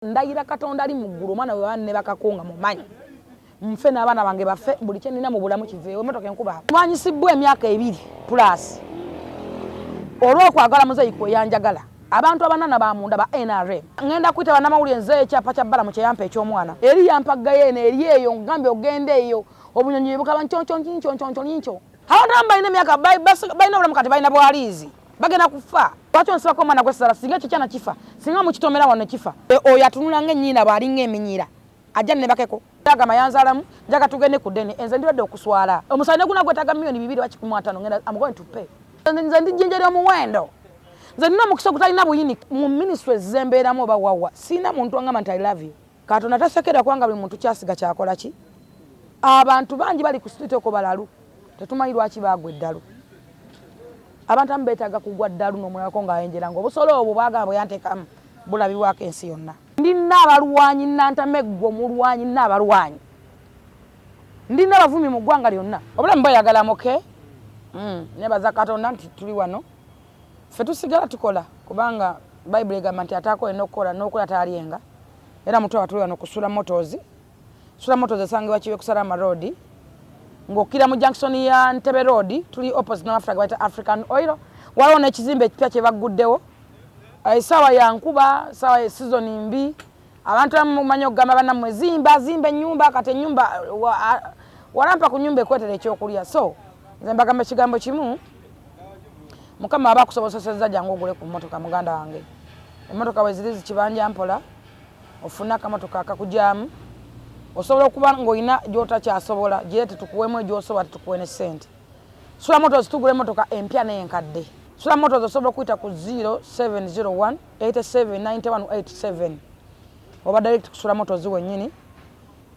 ndayira Katonda ali muggulu omwana we banne bakakonga mumanyi mfe n'abaana bange bafe buli kye nina mu bulamu kiveewo emotoka enkuba mwanyisibwa emyaka 2 plus olw'okwagala muzayiko yanjagala abantu abanana ba munda ba NRM ngenda kuyita bannamawulire nze ekyapa kya Balaam kyeyampa eky'omwana eri yampaggayo eno eri eyo ngambye ogende eyo obunyonyi bukaba nchonchonchonchonchonchonchoncho abantu abalina emyaka balina obulamu kati balina bwaliizi bagenda kufa lwaki onsibako omwana gwesala singa ekyo kyana kifa singa mukitomera wano kifa oyo atunula ng'ennyina bw'alinga eminyira ajja ne bakeko agamba yanzalamu njaga tugende ku ddene enze ndiwadde okuswala omusale guna gwetaaga $250 ngenda I'm going to pay nze ndijjenjera omuwendo nze nina omukisa gutalina buyini mu ministry zembeeramu oba wawa sina muntu angamba nti I love you Katonda tasekerera kubanga buli muntu kyasiga kyakola ki abantu bangi bali ku street oko balalu tetumanyi lwaki bagwa eddalu abantu ambeetaaga kugwa ddalu n'omulako ng'ayenjera ng'obusolo obwo bwagamba yanteekamu bulabibwako ensi yonna ndina abalwanyi nantameggwa omulwanyi nina abalwanyi ndina abavumi mu ggwanga lyonna obulamu bweyagala muke nebaza Katonda nti tuli wano ffe tusigala tukola kubanga Bayibuli egamba nti ataako eno okukola n'okola taalyenga era mutwe watuli wano kusula motors esangibwa kiwe Kusalama Road ng'okkira mu junction ya Ntebe Road tuli opposite n'Africa bayita African Oil waliwo n'ekizimbe ekipya kye bagguddewo sawa ya nkuba sawa ya season mbi abantu bamumanyi okugamba bannammwe zimba ennyumba kati ennyumba walampa ku nyumba ekwetera ekyokulya so nze mbagamba ekigambo kimu Mukama aba akusobozesezza jangu ogule ku mmotoka muganda wange emmotoka bwe ziri zikibanja mpola ofuna akamotoka akakujamu osobola okuba ng'olina gy'otakyasobola girete tukuweemu egyosobola tetukuwe ne ssente sula motors tugula emmotoka empya n'enkadde sula motors osobola okuyita ku 0701 879187 oba direct kusula motors wennyini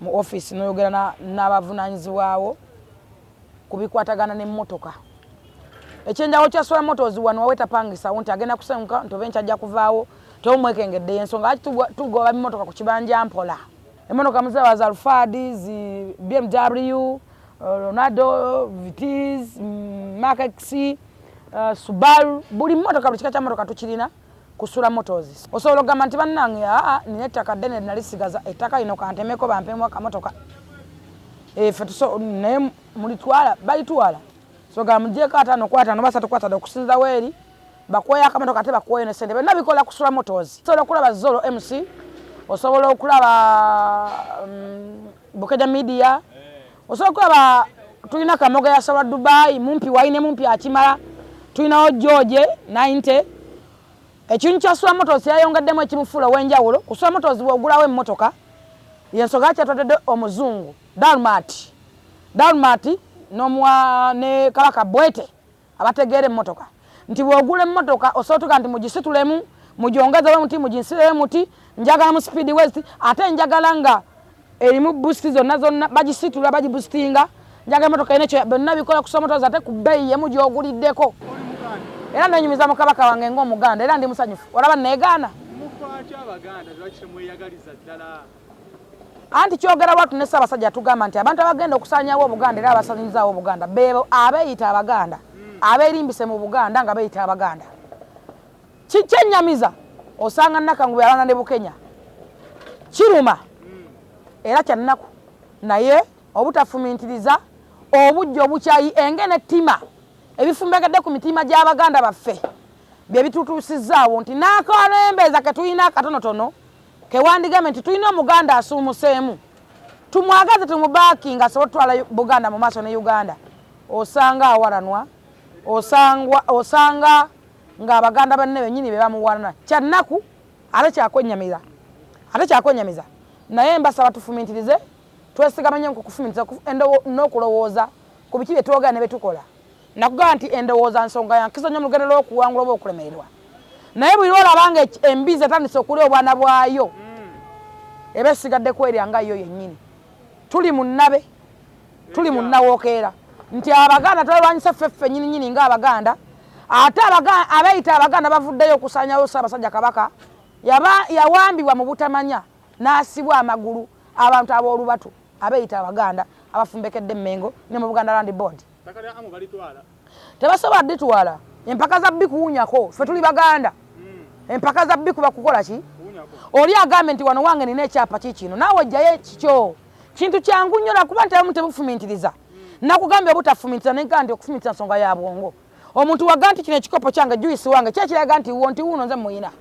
mu office n'oyogera n'abavunaanyizibwawo kubikwatagana n'emmotoka ekyenjawo kya sula motors wano waweta pangisa nti agenda kusenguka ntobe nkyajja kuvaawo tomwekengedde ensonga lwaki tugoba emmotoka ku kibanja mpola emmotoka muzeewa za Alfadi zi BMW Ronaldo Vitis Mark X Subaru buli mmotoka buli kika kya mmotoka tukirina kusula motors osobola okugamba nti bannange nina ettaka ddene nalisigaza ettaka lino kantemeko bampemu akamotoka ffe naye mulitwala balitwala soga mugyeko 5 kwata no basatu kwata okusinza weeri bakweya akamotoka ate bakweyo ne sente bonna bikola kusula motors osobola okulaba Zolo MC osobola okulaba Bukeja Media osobola okulaba tulina Kamoga ya Sawa Dubai mumpi waine mumpi akimala tulinawo George 90 ekintu kya sula motors yayongaddemu ekimufula w'enjawulo kusula motors bw'ogulawo emmotoka yensonga kyatwadde omuzungu Dalmati n'omwa ne Kabaka Bwete abategeera emmotoka nti bw'ogula emmotoka osobola nti mugisitulemu mugyongeze muti muginsiremu muti njagala mu speed west ate njagala nga erimu boost zonna bagisitula bagiboostinga njagala emmotoka ine bonna bikola kusula motors ate ku bbeeyi yemu gy'oguliddeko era nenyumiza mu Kabaka wange ng'Omuganda era ndi musanyufu olaba neegaana anti kyogera lwatu ne Ssaabasajja tugamba nti abantu abagenda okusaanyawo Obuganda era abasanyizaawo Obuganda beebo abeeyita Abaganda abeerimbise mu Buganda nga beeyita Abaganda kyennyamiza osanga Nakangube abaana ne Bukenya kiruma era kyannaku naye obutafumintiriza obujja obukyayi engene ttima ebifumbekedde ku mitima gy'Abaganda baffe bye bitutuusizaawo nti n'akalembeza ke tulina akatonotono kewandigambe nti tulina Omuganda asuumuseemu tumwagaze tumubaaki nga asobola otwala Buganda mu maaso ne Uganda osanga awalanwa osanga ng'Abaganda banne bennyini be bamuwalana kyannaku ate kyakwennyamiza naye mbasaba tufumintirize twesigamenye ku kufumintiriza n'okulowooza ku biki bye twogera ne bye tukola nakugamba nti endowooza nsonga yankizo nnyo mu lugendo lw'okuwangula oba okulemererwa naye buli lwolabanga embizi etandise okulya obwana bwayo eba esigadde kwerya nga yo yennyini tuli mu nnabe tuli mu nnawookeera nti Abaganda twalwanyisa ffeffe nnyininyini ng'Abaganda ate abeeyita Abaganda bavuddeyo okusaanyawo Ssaabasajja Kabaka yawambibwa mu butamanya n'asibwa amagulu abantu ab'olubatu abeeyita Abaganda abafumbekedde Mmengo ne mu Buganda Land Board tebasobola ditwala empaka za bbi kuwunyako ffe tuli Baganda empaka za bbi kuba kukola ki oli agambe nti wano wange nina ekyapa kikino naawe ojjayo kikyo kintu kyangu nnyo nakuba nti abamu tebufumintiriza nakugambye obutafumintiriza nenga nti okufumintiriza nsonga ya bwongo omuntu waga nti kino ekikopo kyange juisi wange kyekiraga nti wo nti wuuno nze muyina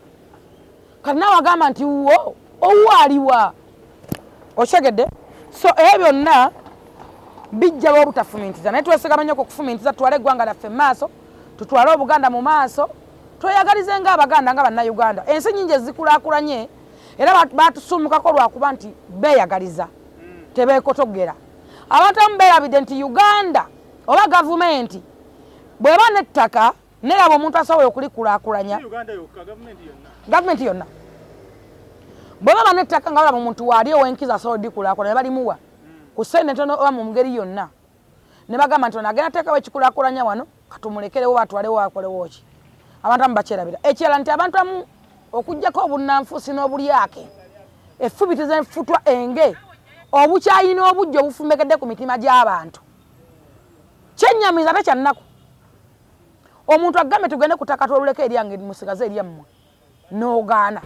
kati naawe agamba nti wo owaliwa okyegedde so ebyo byonna bijja bwobutafumintiriza naye twesigama nnyo okufumintiriza tutwale eggwanga lyaffe mu maaso tutwale obuganda mu maaso tweyagalize ng'abaganda nga bannayuganda ensi nnyingi ezikulaakulanye era batusumukako lwakuba nti beeyagaliza tebeekotogera abantu abamu beerabidde nti uganda oba gavumenti bw'eba n'ettaka neraba omuntu asobola okulikulaakulanya gavumenti yonna bw'eba n'ettaka nga balaba omuntu waali ow'enkizo asobola odikulaakulanya balimuwa ku ssente ntono oba mu ngeri yonna ne bagamba nti ono agenda teekawo ekikulaakulanya wano katumulekerewo batwalewo akolewo ki abantu amu bakyerabira ekirala nti abantu amu okugjako obunnanfuusi n'obulyake effubitiza enfutwa enge obukyayi n'obujja obufumbekedde ku mitima gy'abantu kyennyamiza tekyannaku omuntu agambe tugende ku ttaka twoluleka eryange musigaze eryammwe n'ogaana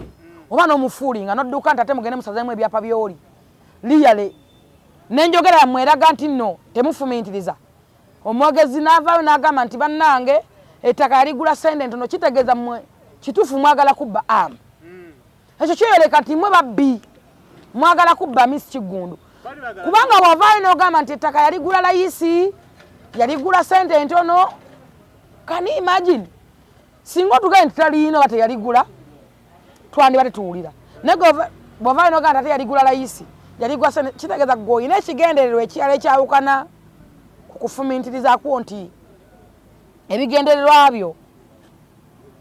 oba n'omufuulinga n'odduka nti ate mugende musazeemu ebyapa by'oli liyale n'enjogera yammwe eraga nti nno temufumintiriza omwogezi n'avaayo n'agamba nti bannange ettaka yaligula sente ntono kitegeeza mmwe kituufu mwagala kubba amu ekyo kyeyoleka nti mmwe babbi mwagala kubba misi kigundu kubanga bw'avaayo n'ogamba nti ettaka yaligula layisi yaligula sente ntono kani imagine singa otugende nti taliyina oba teyaligula twandiba tetuwulira naye bw'avaayo n'ogamba nti ate yaligula layisi yaligula sente kitegeeza gwe olina ekigendererwa ekirala ekyawukana ku kufumintirizaakwo nti ebigendererwa byo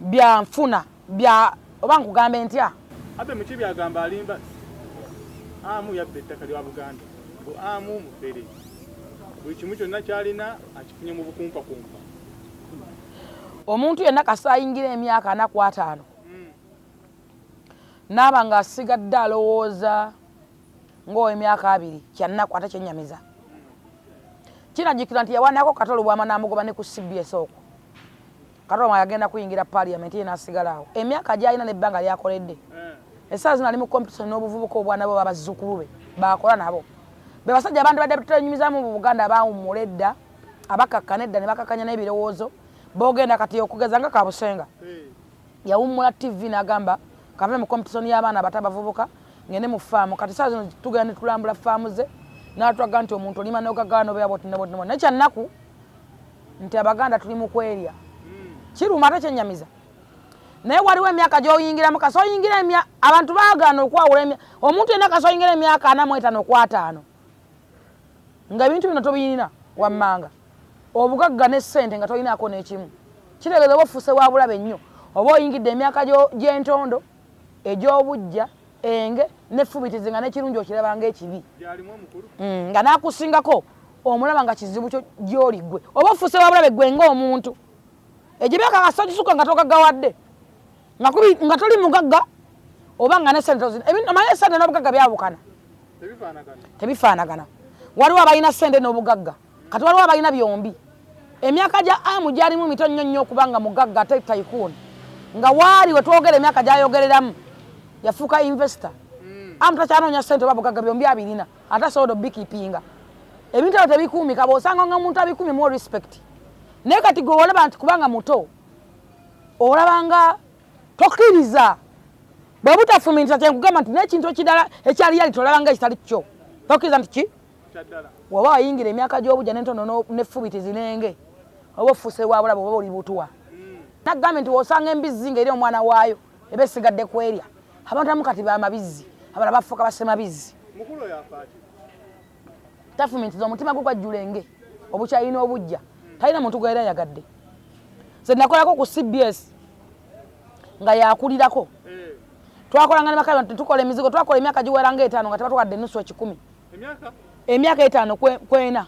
bya nfuna bya oba nkugambe ntya abe muki byagamba alimba amu yabbe ettaka lya Buganda amu mufere buli kimu kyonna kyalina akifunye mu bukumpakumpa omuntu yenna kasayingira emyaka 45 naaba nga asigadde alowooza ng'ow'emyaka 2 kyannaku ate kyennyamiza kinajjukira nti yawanako Katolo bwama n'amugoba ne ku CBS okwo Katolo yagenda kuyingira paliamenti ye n'asigala awo emyaka gy'alina n'ebbanga lyakoledde essaawa zino ali mu competition n'obuvubuka obwana bo babazzukulu be bakola nabo be basajja abantu badde twenyumizaamu mu Buganda abawummula edda abakakkana edda ne bakakkanya n'ebirowoozo boogenda kati okugeza nga Kabusenga yawummula TV n'agamba kave mu competition y'abaana abato abavubuka ngende mu faamu kati essaawa zino tugenda ne tulambula faamu ze n'atwaga nti omuntu olima n'ogagano beya boti ne boti naye kyannaku nti Abaganda tuli mu kwerya kiruma ate kyennyamiza naye waliwo emyaka gy'oyingiramu kasi oyingira abantu baagaana okwawula omuntu yenna kasi oyingira emyaka 45 okwataano nga ebintu bino tobiyina wammanga obugagga n'essente nga tolinaako n'ekimu kitegeeza oba ofuuse wa bulabe nnyo oba oyingidde emyaka gy'entondo egy'obujja enge n'effubitizi nga n'ekirungi okiraba ng'ekibi nga n'akusingako omulaba nga kizibu kyo gy'oli ggwe oba ofuuse wa bulabe ggwe ng'omuntu egyo byaka kasagisuka nga togaggawadde nga toli mugagga oba nga n'essente tozina amanye essente n'obugagga byawukana tebifaanagana waliwo abalina ssente n'obugagga kati waliwo abalina byombi emyaka gya amu gyalimu mito nnyo nnyo okubanga mugagga ate taikuuni nga waali we twogera emyaka gyayogereramu yafuuka investor amu takyanoonya ssente oba bugagga byombi abirina ate asobola obbikiipinga ebintu ebyo tebikuumika bw'osanga nga omuntu abikuumye mu respect naye kati gwe olaba nti kubanga muto olabanga tokkiriza bwe butafumintiriza kyenkugamba nti n'ekintu ekirala ekyali yali tolabanga ekitali kyo tokkiriza nti ki waba wayingira emyaka gy'obujja n'entono n'effubitizi n'enge oba ofuuse wa bulabe oba oli butuwa nagambye nti wosanga embizzi ng'eri omwana waayo eba esigadde ku erya abantu amu kati bamabizzi abalala bafuuka basemabizzi tafumintiriza omutima gwe gwajjula enge obukyayina obujja talina muntu gwe era yagadde ze nakolako ku CBS nga yakulirako twakolanga ne bakazi tukola emizigo twakola emyaka giwera nga 5 nga tebatuwadde nusu 10 emyaka 5 kwena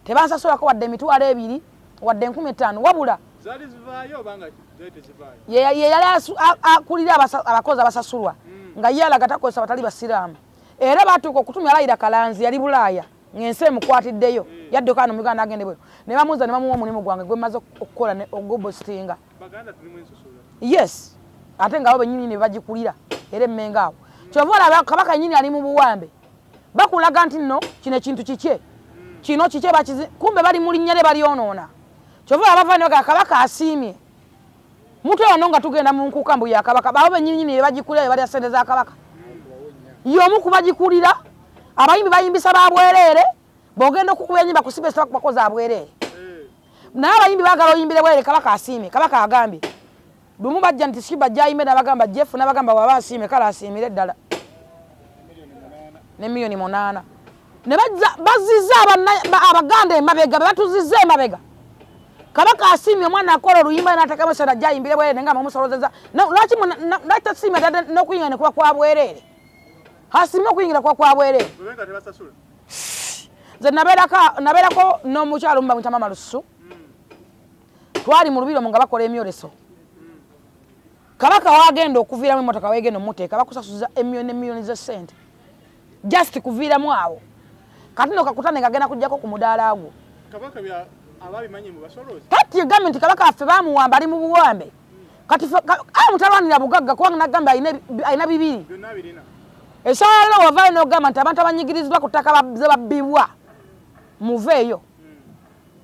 tebansasulako wadde emitwalo 2 wadde 15 wabula zali zivaayo banga zoite zivaayo ye yali akulira abakozi abasasulwa nga ye alaga takozesa batali basiraamu era batuuka okutumya alayira Kalanzi yali Bulaaya ngense mukwatiddeyo yadduka no Uganda agende bwe ne bamuza ne bamuwa omulimu gwange gwe maze okukola ne ogobostinga Baganda tulimu ensusula yes ate nga abo bennyini ne bagikulira era emmenga awo kyova olaba kabaka nyini ali mu buwambe bakulaga nti nno kino ekintu kikye kino kikye kumbe bali mu linnya lye balyonoona kyova olaba bava kabaka asiimye mutwe wano nga tugenda mu nkuka mbu ya kabaka bawo bennyini be bagikulira bali asente za kabaka y'omu kubagikulira abayimbi bayimbisa babwereere bw'ogenda okukuba ennyimba kusiba esaba kubakozi abwereere naye abayimbi baagala oyimbire bwereere kabaka asiimye kabaka agambye lumu bajja nti siba jayimbe n'abagamba jefu n'abagamba bw'aba asiime kale asiimire eddala ne miliyoni 8 ne bazizza abaganda emabega be batuzizza emabega kabaka asiimye omwana akola oluyimba n'atekamu esada jayimbire bwereere nga mumusolozeza lwaki asiimye ddala n'okuyingira ne kuba kwa bwereere asiimye okuyingira kuba kwa bwereere nze nabeerako n'omukyalo mba mutama malusu twali mu lubiro nga bakola emyoleso kabaka wagenda okuviiramu emmotoka wegenda omuteeka bakusasuza emiliyoni z'essente just kuviiramu awo kati no kakutane kagenda kujjako ku mudaala gwo kati egambe nti kabaka affe bamuwamba ali mu buwambe kati mutalwanira bugagga kubanga nagamba alina bibiri esaala lero wavaayo n'ogamba nti abantu abanyigiriziddwa ku ttaka ze babbibwa muveeyo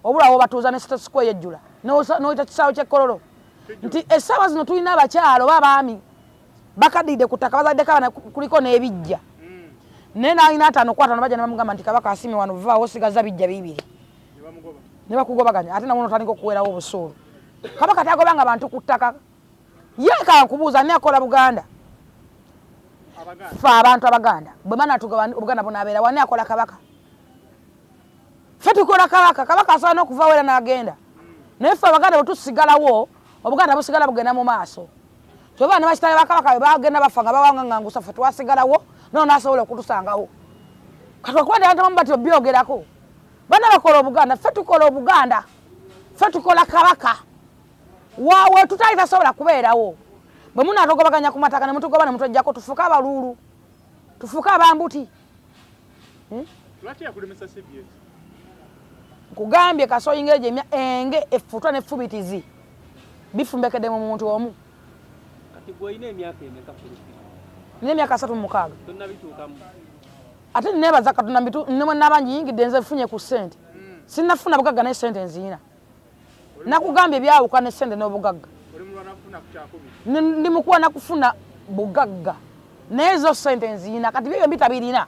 obulawo batuuza ne sitasiko eyejjula n'oyita kisaawo ky'ekkololo nti essaawa zino tulina abakyalo b'abaami bakaddiide ku ttaka bazaddeko abana kuliko n'ebijja naye n'alina 5 ku 5 bajja ne bamugamba nti kabaka asiimye wano vaawo osigaza bijja 2 ne bakugobaganya ate nawono otandika okuweerawo obusuulu kabaka tagobanga bantu ku ttaka ye kankubuuza ani akola buganda fe abantu abaganda bwe banatuga obuganda bunaabeera wani akola kabaka fe tukola kabaka asobola n'okuvaawo era n'agenda naye fe abaganda bwe tusigalawo obuganda busigala bugenda mu maaso kyova ne bakitale bakabaka bwe bagenda bafa nga bawangangangusa fe twasigalawo nono nasobola okutusangawo kati okuba ntibantamu bati byogerako bana bakola obuganda fe tukola obuganda fe tukola kabaka waawe tutali tasobola kubeerawo bwe munaatogobaganya ku mataka ne mutugoba ne mutwejjako tufuuke abaluulu tufuuke abambuti nkugambye kasoyingere gye enge effutwa n'effubitizi bifumbekedde mu muntu omu kati gwe olina emyaka emeka nina emyaka 36 ate nebaza Katonda nemwe n'abangi yingidde nze funye ku ssente sinnafuna bugagga naye ssente nziina nakugambye ebyawuka ne ssente n'obugagga ndi mukuwa nakufuna bugagga naye ezo ssente nziina kati byo bitabirina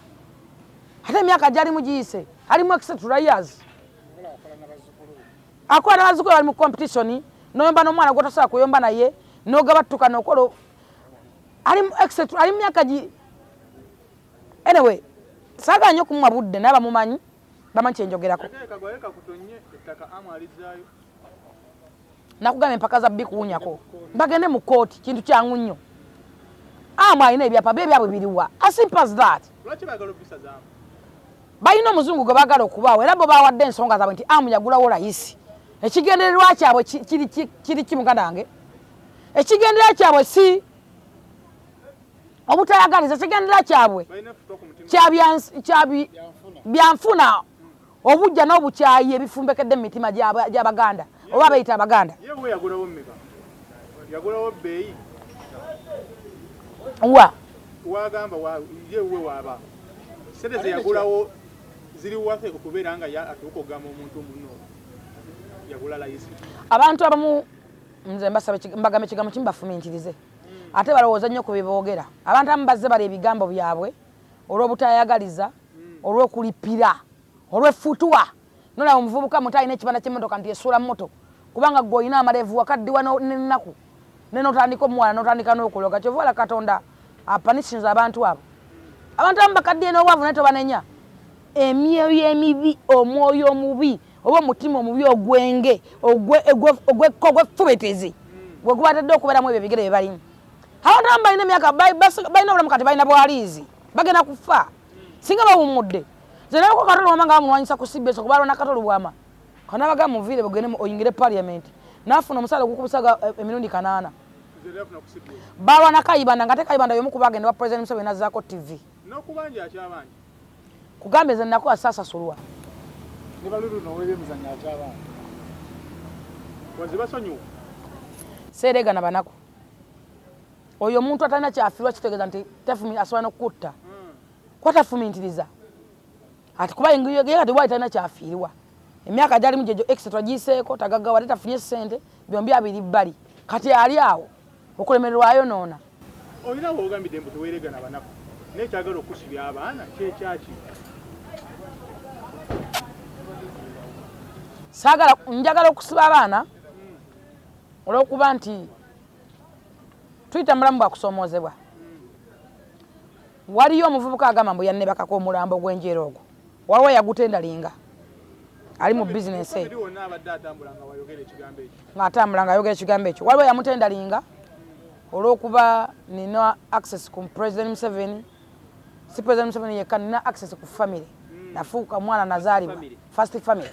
ate emyaka gyali mugiyise alimu exetrayers akola n'abazzukulu bali mu competition noyomba n'omwana gwotasobola kuyomba naye nogabattuka nokola ali myaka anyway saga nnyo kumwa budde naye bamumanyi bamanyi kyenjogerako nakugambye empaka za bikuwunyako bagende mu kooti kintu kyangu nnyo amu alina ebyapa byabwe biriwa as simple as that balina omuzungu gwe baagala okubaawo era bo bawadde ensonga zaabwe nti amu yagulawo layisi ekigendererwa kyabwe kiri kimugandange ekigendererwa kyabwe si obutayagaliza ekigendererwa kyabwe byanfuna obujja n'obukyayi ebifumbekedde mu mitima gy'abaganda oba bayita abaganda wa wagamba yewe waba sente yagulawo ziri wafe okubeera nga atukogama omuntu muno yagula layisi abantu abamu nze mbagambe ekigambo kimbafuminkirize ate balowooza nnyo ku beboogera abantu abamu bazze bali ebigambo byabwe olw'obutayagaliza olw'okulipira olw'effutuwa nolaba omuvubuka muto alina ekibanda ky'emmotoka nti esuula mmoto kubanga gwe olina amalevu wakaddiwa n'ennaku ne n'otandika omuwala n'otandika n'okuloga kyova ola Katonda apanishinza abantu abo abantu abamu bakaddiye n'obwavu naye tobanenya emyoyo emibi omwoyo omubi oba omutima omubi ogwenge ogw'effubetezi gwe gubatedde okubeeramu ebyo ebigere bye balimu abantu abamu balina emyaka balina obulamu kati balina bwaliizi bagenda kufa singa bawummudde nze nayeko Katolo wama nga bamulwanyisa ku CBS okubalwa na Katolo bwama kanabaga muviire bugende oyingire parliament nafuna omusala okukubisaga emirundi 8 balwa na Kayibanda nga te Kayibanda yomu kubagenda wa president Museveni nazaako TV n'okubanja akyabanja kugambe nze nako asasasulwa ne balulu n'owebye muzannya akyabanja wazi basonyiwa seerega na banako oyo omuntu atalina kyafiirwa kitegeeza nti asobola n'okutta kwatafumintiriza ati kuba ye kati bwali talina kyafiirwa emyaka gyalimu gyegyo extra giseeko tagaggawa tafunye ssente byombi abiri bbali kati ali awo okulemererwayo noona olina woogambidde mbu teweeregana banaku naye kyagala okusibya abaana kyekyaki njagala okusiba abaana olw'okuba nti tuyita mulamu bwakusomoozebwa waliyo omuvubuka agamba mbu yannebakako omulambo gw'enjeera ogwo waliwo yagutendalinga ali mu bizinesi eyo ng'atambula ng'ayogera ekigambo ekyo waliwo yamutendalinga olw'okuba nina access ku President Museveni si President Museveni yekka nina access ku family nafuuka mwana nazaalibwa first family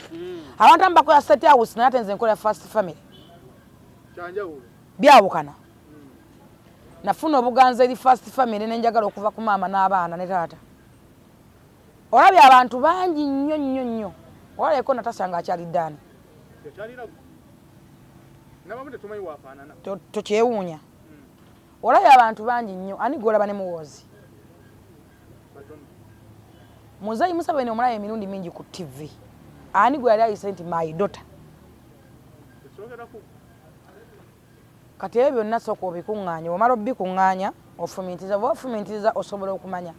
abantu amubakola state house naye ate nze nkola first family byawukana nafuna obuganza eri first family nenjagala okuva ku maama n'abaana ne taata olabye abantu bangi nnyo nnyo nnyo olabye Natasha ng'akyali ddaani tokyewuunya olabye abantu bangi nnyo ani gwolaba ne muwoozi Muzayi Museveni omulaba emirundi mingi ku TV ani gwe yali ayise nti my daughter kati ebyo byonna sooka obikuŋŋaanya omala obikuŋŋaanya ofumintiriza osobola okumanya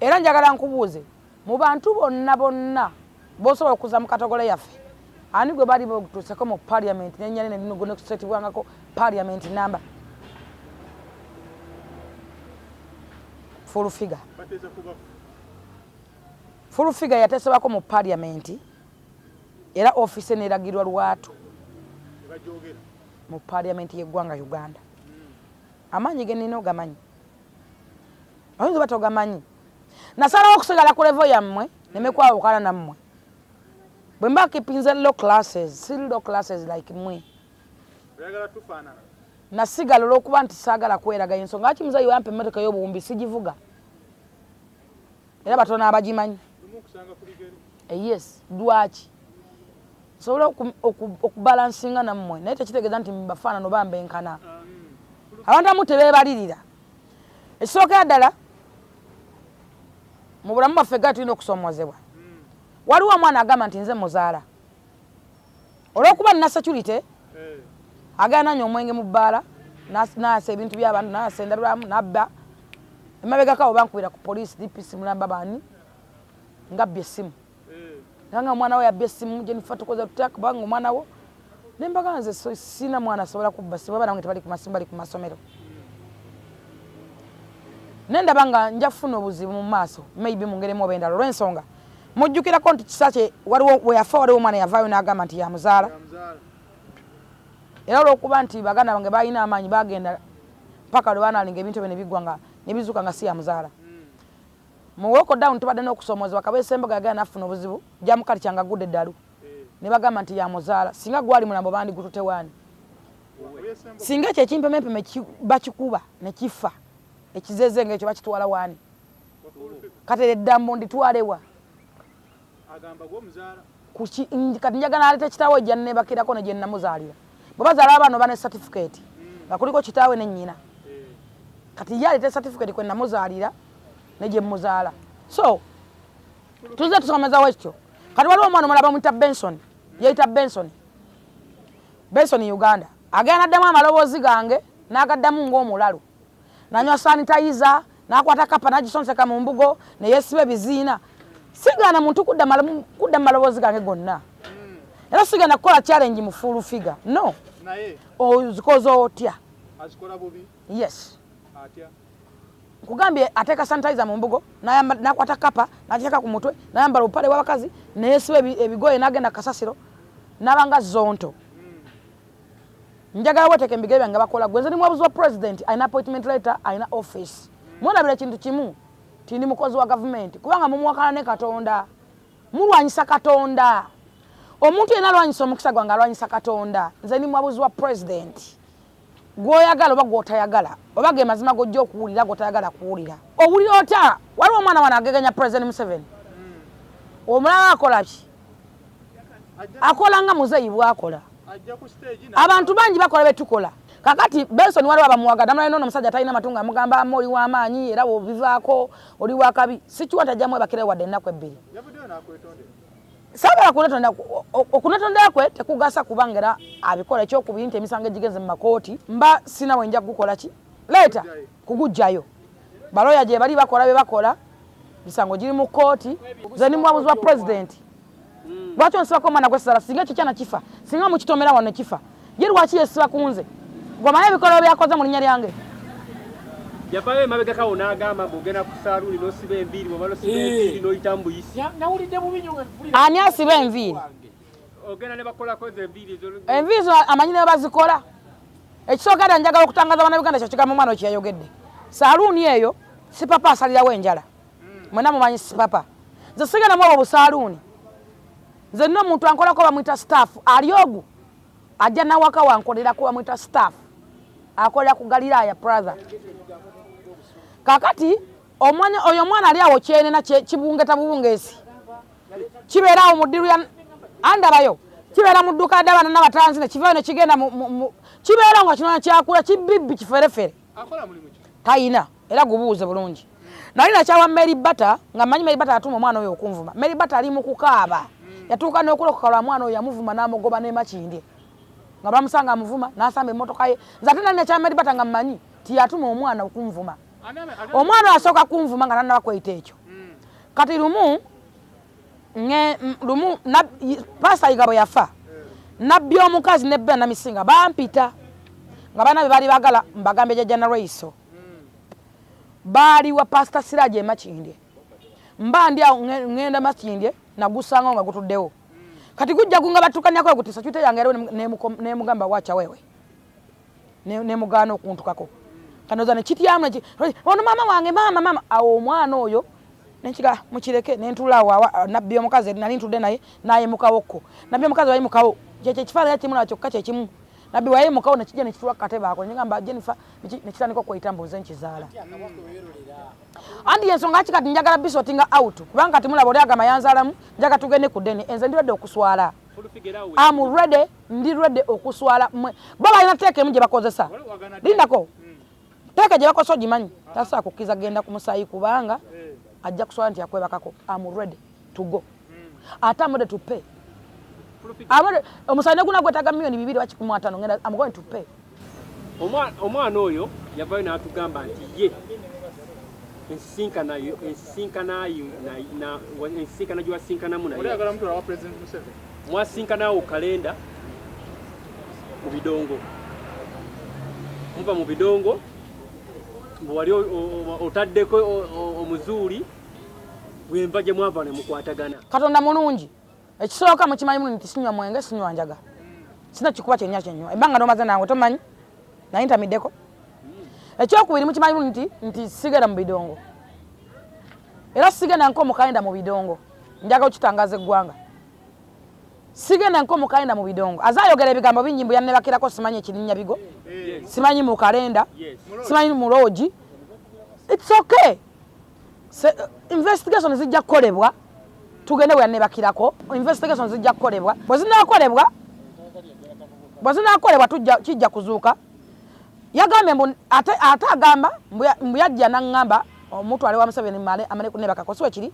era njagala nkubuuze mu bantu bonna b'osobola okuza mu katogole yaffe ani gwe bali botuuseko mu parliament n'ennyali nenekusitibwangako parliament namba full figure yateesebwako mu parliament era office neragirwa lwatu mu parliament y'eggwanga Uganda amaanyi ge nnina ogamanyi oyinza oba togamanyi nasalawo okusigala ku level yammwe nemekwawukana nammwe bwe mba kipinze low classes si low classes like mmwe nasigala olw'okuba nti saagala kweragayo ensonga lwaki Muzayi wampa emmotoka y'obuwumbi sigivuga era batono abagimanyi yes lwaki sobola okubalansinga nammwe naye tekitegeeza nti mubafaanano bambenkana abantu amu tebeebalirira ekisookera ddala mu bulamu bwaffe gali tulina okusoomozebwa waliwo omwana agamba nti nze muzaala olw'okuba nina security agenda nanywa omwenge mu bbaala naasa ebintu by'abantu naasa endabiramu nabba emabegako abo bankubira ku poliisi DPC mulamba baani ngabbye essimu nga omwana we yabbye essimu Jennifer tukoze tutya kubanga omwana wo nembaga nze sina mwana asobola kubba ssimu abaana bange tebali ku masimu bali ku masomero nendaba nga nja kufuna obuzibu mu maaso maybe mu ngeri mu obendala olw'ensonga mujjukirako nti kisakye waliwo we yafa waliwo omwana yavaayo n'agamba nti yamuzaala era olw'okuba nti baganda bange balina amaanyi bagenda mpaka lwe baanalinga ebintu ebyo ne biggwa nga ne bizuuka nga si yamuzaala mu lockdown tubadde n'okusoomozebwa kabeesa emboga yagenda nafuna obuzibu gyamukali kyanga agudde eddalu ne bagamba nti yamuzaala singa gwali mulambo bandigutute waani singa ekyo ekimpemempeme bakikuba ne kifa ekizeeze ng'ekyo bakitwala waani kati eddambo nditwalewa kati njagala naleeta kitaawe ejja nnebakirako ne gye nnamuzaalira bwe bazaala abaana oba ne certificate nga kuliko kitaawe ne nnyina kati ye aleeta certificate kwe nnamuzaalira ne gye muzaala so tuze tusomezawo ekyo kati waliwo omwana omulala bamuyita Benson yeyita Benson Uganda agenda addamu amaloboozi gange n'agaddamu ng'omulalu nanywa sanitayiza n'akwata kapa n'agisonseka mu mbugo ne yeesiba ebiziina sigana muntu kudda maloboozi gange gonna era sigenda kukola challenge mu full figure no ozikoze otya azikola bubi yes atya kugambye ateeka sanitizer mu mbugo n'akwata kapa n'agiteeka ku mutwe n'ayambala obupale bw'abakazi neyeesiba ebigoye n'agenda kasasiro n'abanga zonto njagala weteeka embigere byange bakola gwe nze ndi muwabuzi wa president alina appointment letter alina office mwolabira ekintu kimu tindi mukozi wa gavumenti kubanga mumuwakana ne Katonda mulwanyisa Katonda omuntu yenna alwanyisa omukisa gwange alwanyisa Katonda nze ndi muwabuzi wa president gw'oyagala oba gw'otayagala oba ge mazima gojja okuwulira gw'otayagala kuwulira owulira otya waliwo omwana wano agegenya president Museveni omulala akola ki akola nga Muzayi bw'akola abantu bangi bakola betukola kakati Benson wali bamuwaga namala nono musajja talina matunga amugamba amoli wa maanyi era wo bivaako oli wa kabi sikiwata jamwe bakire wadde ennaku ebbiri yabudde na kwetonde sabala kunetonda okunetonda kwe tekugasa kubangera abikola ekyo kubinti emisango egigenze mu makooti mba sina wenja gukola ki leta kugujjayo baloya je bali bakola be bakola misango giri mu kooti zeni mwamuzi wa president lwaki onsibako omwana gwesala singa ekyo kyana kifa singa mukitomera wano kifa ye lwaki yesiba kunze gwamanya ebikola byakoze mu linnya lyange yavayo emabega kawo n'agamba ng'ogenda ku saaluuni n'osiba enviiri bw'oba n'osiba enviiri n'oyita mbuyisi nawulidde Mubi Nyo ani asiba enviiri ogenda ne bakolako ezo enviiri enviiri zo amanyi ne bazikola ekisookera njagala okutangaza bannayuganda kyo kigambo omwana kyeyayogedde saaluuni eyo si papa asalirawo enjala mwena mumanyi si papa nze sigenda mu obwo busaaluuni nze nno omuntu ankolako bamwita staff ali ogu ajja nawaka wankolerako bamwita staff akolera ku Galilaya Plaza kakati oyo mwana ali awo kyenena kibungeta bubungesi kibeera awo mu ddiru ya andabayo kibeera mu dduuka ly'abaana n'abatanzi ne kivaayo ne kigenda kibeera nga kino kyakula kibibbi kiferefere tayina era gubuuze bulungi nali nakyawa Mary Bata nga mmanyi Mary Bata yatuma omwana oyo okunvuma Mary Bata ali mu kukaaba yatuuka n'okulokola omwana oyo yamuvuma n'amugoba n'emakindye nga bamusanga amuvuma n'asamba emmotoka ye nze ate nali nakya Mary Bata nga mmanyi tiyatuma omwana okunvuma omwana asooka kunvuma nga tannaba kweyita ekyo kati lumu Pastor Yiga bwe yafa nabbi omukazi ne Bena Misinga bampita nga baana be baali bagala mbagambe jjajja na Raiso baali wa Pastor Siraje Makindye mba ndi awo ngenda Makindye nagusanga nga gutuddewo kati gujja gunga batukanyako gutisa kyute yange era ne mugamba wacha wewe ne mugano okuntukako kanoza ne kityamu ono mama wange mama awo omwana oyo nenkiga mukireke nentulawo nabbi omukazi nali ntudde naye mukawokko nabbi omukazi wayi mukawo kyekyo kifaananyi kimu nakyo kye kimu nabbi wayi mukawo nekijja nekitulwa katebe ako ngamba Jennifer nekitandika okweyita mbuze nkizaala andi ensonga kikati njagala bisotinga out kubanga timulaba oli agamba yanzaalamu njaga tugende ku ddene enze ndi redde okuswala am ready ndi redde okuswala bo balina teeka emu gye bakozesa lindako teeka gye bakozesa ogimanyi tasobola kukkiriza genda ku musaayi kubanga ajja kuswala nti yakwebakako am ready to go ate am ready to pay omusaayi neguna gwetaaga $250 ngenda am going to pay omwana oyo yavayo n'atugamba nti ye ensisinkana gyewasinkanamu naye mwasinkanawo kalenda mu bidongo muva mu bidongo wali otaddeko omuzuuli bwemva gye mwava ne mukwatagana katonda mulungi ekisooka mukimanyi muli nti sinywa mwenge sinywa njaga sina kikuba kyennya kyenywa ebbanga nomaze nange tomanyi nayintamiddeko ekyokubiri mukimanyi muli nti sigenda mu bidongo era sigenda nkomukalenda mu bidongo njaga okitangaza eggwanga sigenda nkomukalenda mu bidongo azayogera ebigambo bingi mbu yannebakirako simanyi ekirinnya bigo simanyi mu kalenda simanyi mu loogi it's okay investigation zijja kukolebwa tugende bwe yannebakirako investigation zijja kukolebwa bwe zinaakolebwa kijja kuzuuka yagambye mbu ate agamba mbu yajja n'aŋŋamba omutwale wa Museveni amale kunebakako siwe kiri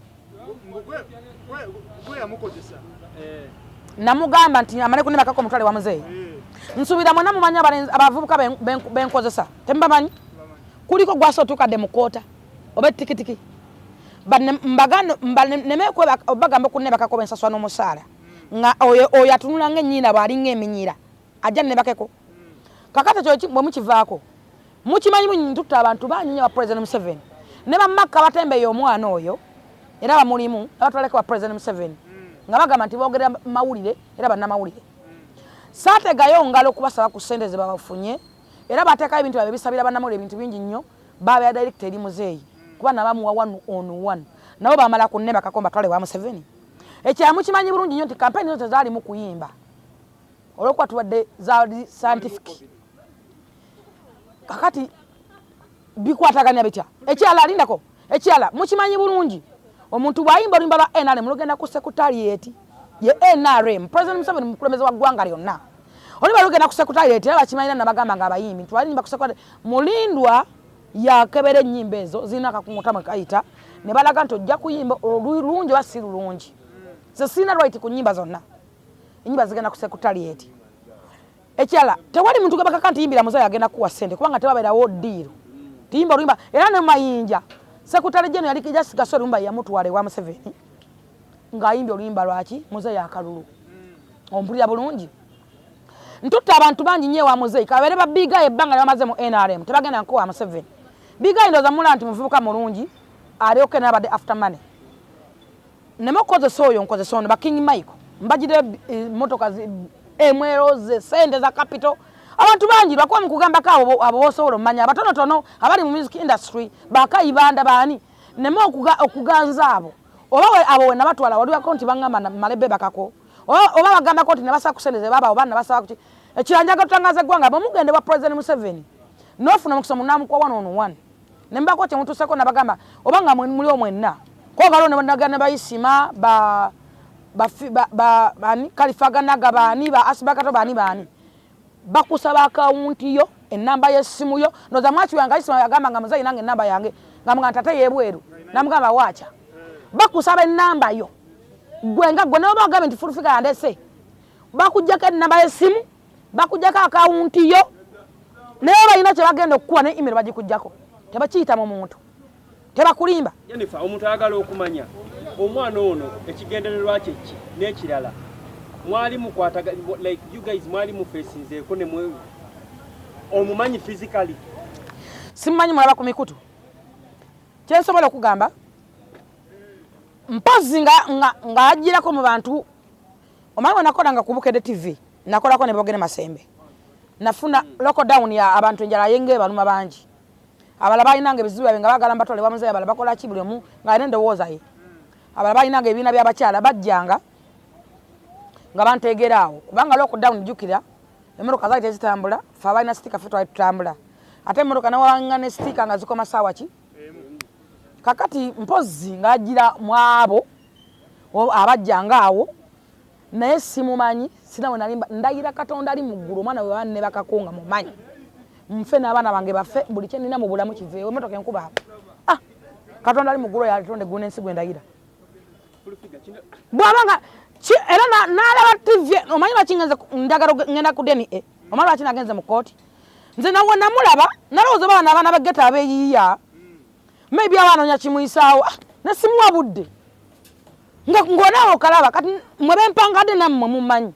namugamba nti amale kunebakako omutwale wa muzeeyi nsuubira mwena mumanyi abavubuka benkozesa temubamanyi kuliko gwasa otuukadde mu koota oba etikitiki obagamba okunebakako bensaswa n'omusaala nga oyo atunula ng'ennyina bw'alinga eminyira ajja nnebakeko kakati kyo bwe mukivaako mukimanyi bunyi tutta abantu banyinya ba President Museveni ne bamakka batembeeyo omwana oyo era bamulimu abatwaleko ba President Museveni nga bagamba nti boogera mawulire era bannamawulire saategayo ngalo okubasaba ku ssente ze babafunye era bateekayo ebintu babye bisabira bannamawulire ebintu bingi nnyo babeera director eri muzeeyi kuba nabamuwa 1-on-1 nabo bamala kunnebakako mbatwale wa Museveni ekyamu kimanyi bulungi nnyo nti kampeni zo tezaalimu kuyimba olwokuba tubadde zaali scientific kakati bikwataganya bitya ekyala alindako ekyala mukimanyi bulungi omuntu bwayimba oluyimba lwa NRM lugenda ku secretariat ye NRM President Museveni mukulembeze wa ggwanga lyonna oli balugenda ku secretariat era bakimanira nabagamba nga abayimbi twalimba ku secretariat mulindwa yakebera ennyimba ezo zirina akakunguta mwe kayita ne balaga nti ojja kuyimba olulungi oba si lulungi ze sirina right ku nnyimba zonna ennyimba zigenda ku secretariat ekyala tewali muntu gwe bakaka nti yimbira muzayi agenda kuwa ssente kubanga tebabeerawo ddiiro tiyimba oluyimba era ne mayinja sekutale jeno yali kijasiga so oluyimba yamutwala ewa Museveni ng'ayimbye oluyimba lwaki muzayi akalulu ompulira bulungi ntutta abantu bangi nnyo ewa muzeyi kabeere babigayo ebbanga lyabamaze mu NRM tebagenda nkowa Museveni bigayo ndooza mula nti muvubuka mulungi alyoke n'abadde after money neme okukozesa oyo nkozesa ono baking Michael mbagire motoka emweroze sente za capital abantu bangi lwakuba mu kugambako abo bosobola omumanya abatonotono abali mu music industry bakayibanda baani neme okuganza abo oba abo we nabatwala waliwako nti baŋŋamba malebe bakako oba bagambako nti nabasaba kusendeze baba oba nabasaba kuti ekiranjaga tutangaza eggwanga bamugende wa President Museveni nofuna mukisa munamukuwa 1-on-1 nembako kyemutuuseko nabagamba oba nga muli omwenna kwogalo nebagana bayisima bani kalifaganaga bani ba asibakato bani bakusaba akawunti yo enamba y'essimu yo ndoza mwachi wanga isima yagamba nga muzayi nange enamba yange nga ntate yebweru namugamba wacha bakusaba enamba yo gwenga gwe nabo bagambe nti fulufika yandese bakujjako enamba y'essimu bakujjako akawunti yo naye balina kye bagenda okukuwa ne email bagikujjako tebakiyita mu muntu tebakulimba Jennifer omuntu ayagala okumanya omwana ono ekigendererwa kye ki n'ekirala mwali mukwataga like you guys mwali mufesinzeeko ne mwe omumanyi physically simumanyi mulaba ku mikutu kyensobola okugamba mpozi nga ajirako mu bantu omanyi wenakolanga ku Bukedde TV nakolako ne Bogere Masembe nafuna lockdown ya abantu enjala yenge baluma bangi abala bayinanga ebizibu nga bagala mbatole bamuze abala bakola ki buli omu nga nende woza ye abala bayinanga ebina by'abakyala bajjanga nga bantegeraawo kubanga lockdown jukira emmotoka zaite zitambula fa balina stika fetu ayitambula ate emmotoka nawanga ne stika nga zikoma sawa ki kakati mpozi nga ajira mwabo abajjanga awo naye simumanyi sinawe nalimba ndayira Katonda ali mu ggulu mwana we banne bakakonga mumanyi mfe n'abaana bange bafe buli kye nina mu bulamu kiveewo emmotoka enkuba Katonda ali mu ggulu yalitonde gune ensi gwe ndayira bwabanga era n'alaba TV omanyi lwaki njagala ngenda ku deni omanyi lwaki nagenze mu kooti nze nawe namulaba nalowooza abaana bageta abeeyiiya maybe abaanonya kimuyisaawo ne simuwa budde ng'onaawe okalaba kati mwe bempangadde nammwe mumanyi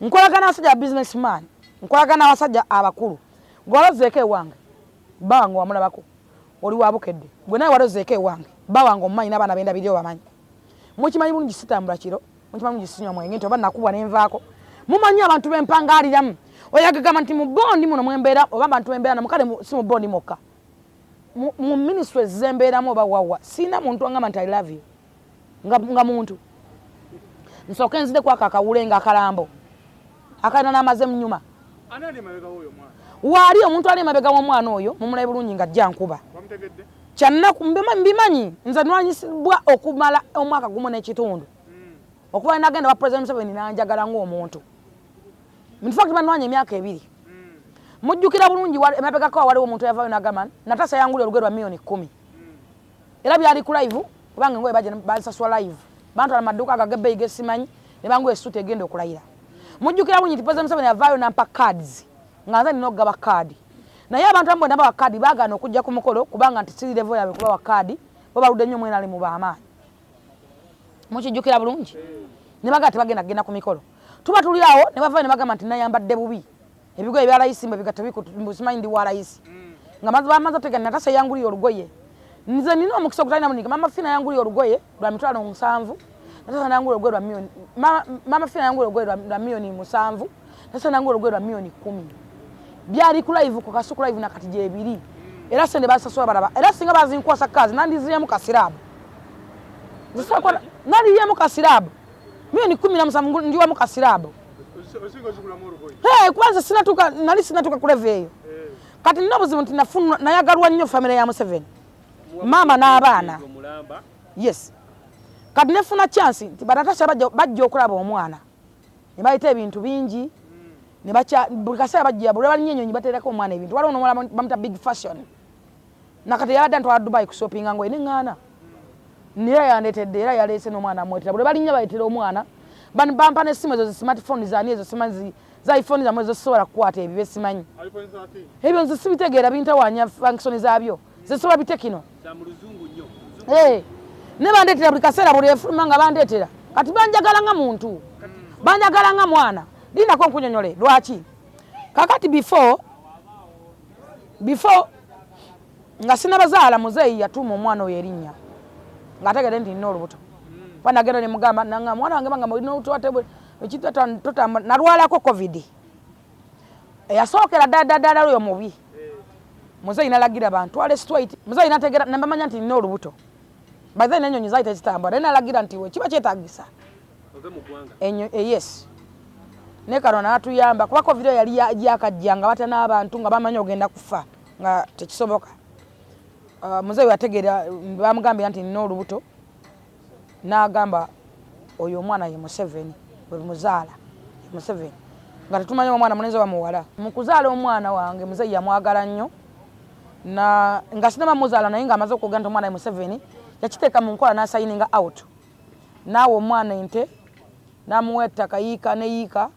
nkolagana abasajja businessman nkolagana abasajja abakulu gwalozeeko ewange bba wange wamulabako oli wa Bukedde gwe nawe walozeeko ewange bba wange omumanyi n'abaana benda biri obamanyi mukimanyi bulungi sitambula kiro mukimanyi bulungi sinywa mwenge nti oba nakubwa nenvaako mumanyi abantu bempangaliramu oyagagamba nti mu bondi muno mwembeera oba abantu bembeera namukale si mu bondi mokka mu ministries zembeeramu oba wawa sina muntu angamba nti I love you nga muntu nsooka enzide kwako akawule nga akalambo akalina n'amaze mu nyuma anani mabega oyo mwana waali omuntu ali mabega w'omwana oyo mumulabe bulungi nga ajja nkuba bamutegedde kyannaku mbimanyi nze nwanyisibwa okumala omwaka gumu n'ekitundu okuba nagenda wa President Museveni nanjagala ng'omuntu in fact banwanya emyaka 2 mujjukira bulungi emabegako waliwo omuntu yavaayo n'agamba Natasha yangulira olugero lwa million 10 era byali ku live kubanga ngoye basasula live bantu amaduka agagebe igesimanyi ne bangu esuute egenda okulayira mujjukira bulungi President Museveni yavaayo nampa cards nga nze nina okugaba card naye abantu ambwe naba wa card baagana okujja ku mukolo kubanga nti siri level yabe kuba wa card bo baludde nnyo mwena ali mu baamaanyi mukijjukira bulungi ne baga tebagenda ku mikolo tuba tuli awo ne bavaayo ne bagamba nti nayambadde bubi ebigoye ebya layisi mbe bigatta bikusimanyi ndi wa layisi nga bamaze otegana Natasha yangulira olugoye nze nina omukisa okutalina munika mama Fina yangulira olugoye lwa 7,000 Natasha nangulira olugoye lwa million mama Fina yangulira olugoye lwa million 7 Natasha nangulira olugoye lwa million 10 byali ku live ku kasuku live na kati je 2 era sende basasula baraba era singa bazinkwasa kazi nandiziye mu kasirabu zisakwa nali ye mu kasirabu million 17 ndiwa mu kasirabu osingo zikula mu olugoye kwanza sinatuka ku level eyo kati nina obuzibu nti nafuna nayagalwa nnyo family ya Museveni mama n'abaana yes kati nefuna chance nti Natasha bajja okulaba omwana ne bayita ebintu bingi ne bacha bukasa bajja bule bali nyenyo nyibaterako omwana ebintu wali ono bamuta big fashion nakati yadda ntwala Dubai ku shopping ngo ine ngana niye yandetedde era yalese n'omwana amwetera bule bali nya bayitira omwana bampa ne simu ezo smartphone zani ezo simanzi za iPhone za mwezo sobola kukwata ebibe simanyi iPhone zati ebyo nze sibitegeera bintawanya function zabyo zisobola bitekino za muluzungu nnyo ne bandetera buli kaseera buli efuluma nga bandetera kati banjagala nga muntu banjagala nga mwana linako nkunyonyole lwaki kakati before nga sinabazaala muzeeyi yatuma omwana oyo erinnya ng'ategedde nti nina olubuto panagenda ne mugamba nanga mwana wange banga mulina olubuto ate ekitata nalwalako covid eyasookera ddala oyo mubi muzeeyi nalagira bantwale straight muzeeyi nategera nambamanya nti nina olubuto baze n'ennyonyi zaayita ezitambula naye nalagira nti we kiba kyetaagisa yes ne kano n'atuyamba kuba covid yali yakajja nga batya n'abantu nga bamanyi ogenda kufa nga tekisoboka muzeeyi yategeera bamugambira nti nina olubuto n'agamba oyo omwana ye Museveni bwe muzaala Museveni nga tetumanyi omwana munenze wa muwala mu kuzaala omwana wange muzeeyi yamwagala nnyo nga sinaba muzaala naye ng'amaze okugamba nti omwana ye Museveni yakiteeka mu nkola n'asayininga out naawe omwana ente n'amuwa ettaka yiika ne yiika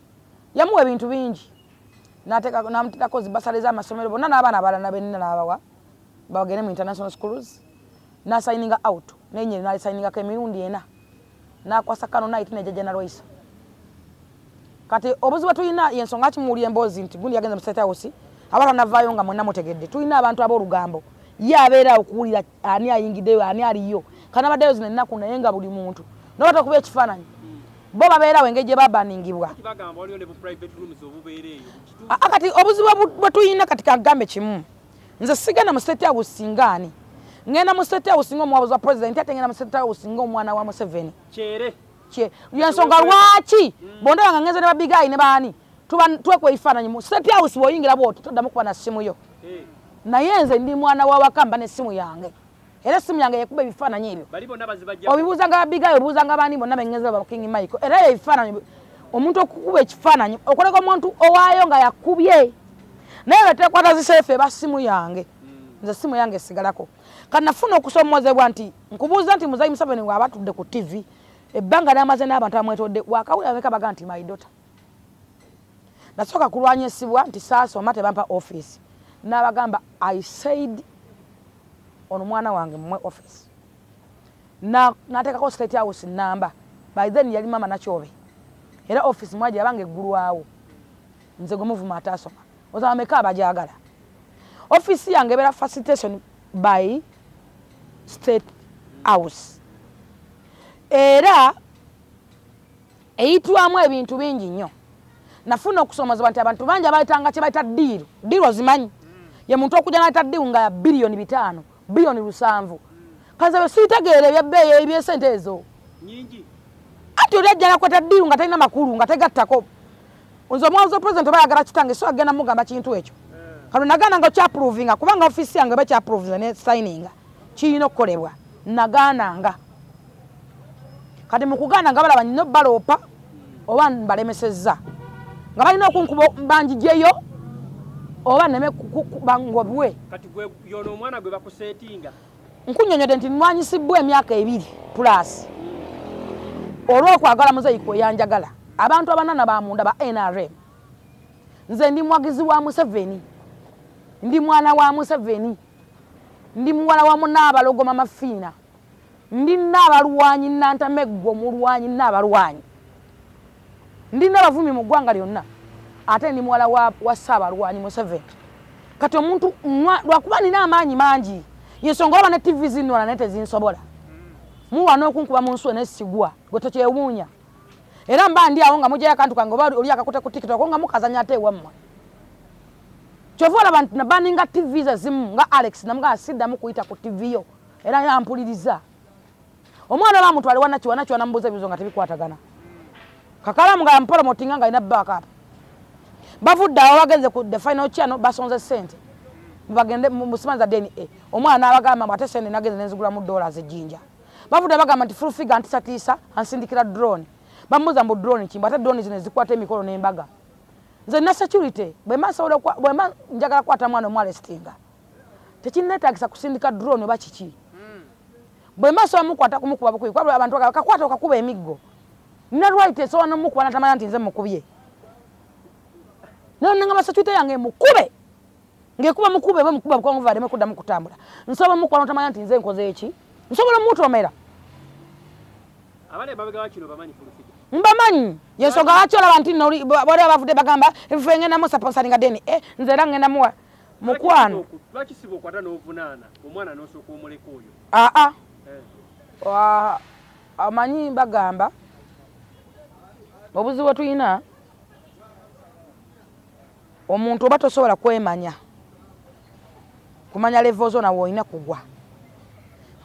yamuwa ebintu bingi n'amuteekako zibasale z'amasomero bonna n'abaana abalala benina n'abawa bagende mu international schools n'asayininga out n'enyeri n'alisayiningako emirundi ena n'akwasa kano n'ayita n'ejjajja n'alwayisa kati obuzibu tulina yensonga kimuwulira emboozi nti gundi yagenze mu State House abaana navaayo nga mwenna mutegedde tulina abantu ab'olugambo ye abeera okuwulira ani ayingiddeyo ani aliyo kanabaddeyo zino ennaku naye nga buli muntu nobata okuba ekifaananyi bo babeerawo engeri gye babaningibwa kati obuzibu bwe tulina kati kagambe kimu nze sigenda mu State House singaani ngenda mu State House ng'omuwabuzi wa president ate ngenda mu State House ng'omwana wa Museveni yensonga lwaki bonda nga ngenze ne babigayi ne baani twekwe ebifaananyi mu State House bw'oyingira bw'oti toddamu kuba na ssimu yo naye nze ndi mwana wa wakamba n'essimu yange era essimu yange yekuba ebifaananyi ebyo obibuuzanga babigayi obibuuzanga baani bonna bengenze ba King Michael era ebifaananyi omuntu okukuba ekifaananyi okoleka omuntu owaayo nga yakubye naye betekwata ziseefe eba ssimu yange nze essimu yange esigalako kati nafuna okusomozebwa nti nkubuuza nti muzeeyi Museveni bw'abatudde ku TV ebbanga n'amaze n'abantu amwetodde wakawulira ameka baga nti my daughter nasooka kulwanyisibwa nti saasoma tebampa office n'abagamba I said ono mwana wange mumwe office n'ateekako State House namba by then yali mama Nakyobe era office mwaje yabange eggulwawo nze gwe muvuma ataasoma ozaba ameka abajagala office yange ebeera facilitation by State House era eyitwamu ebintu bingi nnyo nafuna okusomozebwa nti abantu bangi abayitanga kye bayita diiru ozimanyi ye muntu okujja n'ayita diiru nga ya biliyoni 5 biliyoni 7 kanze bwe siitegeera ebyebbeeyi ebyesente ezo nyingi ati oli ajja nakweta diiru nga talina makulu nga tegattako nze omwabuzi wa president oba ayagala kitange so agenda mugamba kintu ekyo kano nagaana nga okyaprovinga kubanga ofisi yange eba kyaprovinga ne sayininga kirina okukolebwa nagaananga kati mu kugaana nga balaba nnyo baloopa oba mbalemesezza nga balina okunkuba banjijeyo oba neme bangobwe kati gwe yono omwana gwe bakusetinga nkunyonyodde nti nwanyisibwa emyaka 2 plus olw'okwagala muzeeyi kweyanjagala abantu abanana bamunda ba NRM nze ndi mwagizi wa Museveni ndi mwana wa Museveni ndi mwana wa munaabalogo mama Fiina ndi naabalwanyi nantameggo mulwanyi naabalwanyi ndi nabavumi mu ggwanga lyonna ate ndi muwala wa Ssaabalwanyi Museveni kati omuntu lwakuba nina amaanyi mangi yensonga oba ne TV zinwala naye tezinsobola muwa n'okunkuba mu nsuwe n'essigwa gwe tokyewuunya era mba ndi awo nga mugyayo akantu kange oba oli akakute ku TikTok nga mukazanya ate ewammwe kyova olaba nti nabaninga TV zezimu nga Alex namugaa siddamu kuyita ku TV yo era yampuliriza omwana bamutwale wanakiwa namubuuza ebibuzo nga tebikwatagana kakalamu nga yamporomotinga nga alina backup bavudde awo bagenze ku the final channel basonze ssente bagende musimanza DNA omwana n'abagamba ate sente nagenze nenzigulamu $1 ejjinja bavudde bagamba nti full figure antisatiisa ansindikira drone bamubuuza mbu drone kimba ate drone zino zikwata emikolo n'embaga nze na security bwema njagala kwata mwana omwalestinga tekinnetagisa kusindika drone oba kiki bwema so mukwata kumukuba bukuyi kwa abantu akakwata okakuba emiggo na right so no mukuba natamanya nti nze mukubye no nga security yange mukube ngekuba mukube ba mukuba ko nguvale mekuda mukutambula nsoba mukuba natamanya nti nze nkoze eki nsobola mutomera abale babega wakino bamanyi fulufika mbamanyi yensonga lwaki olaba nti nno bali abavudde bagamba ebife ngenda mu saponsaringa deni nze era ngenda muwa mukwano lwaki sibo okwata n'ovunaana omwana n'osooka omuleka oyo amanyi bagamba obuzibu tuyina omuntu oba tosobola kwemanya kumanya level zo nawe olina kugwa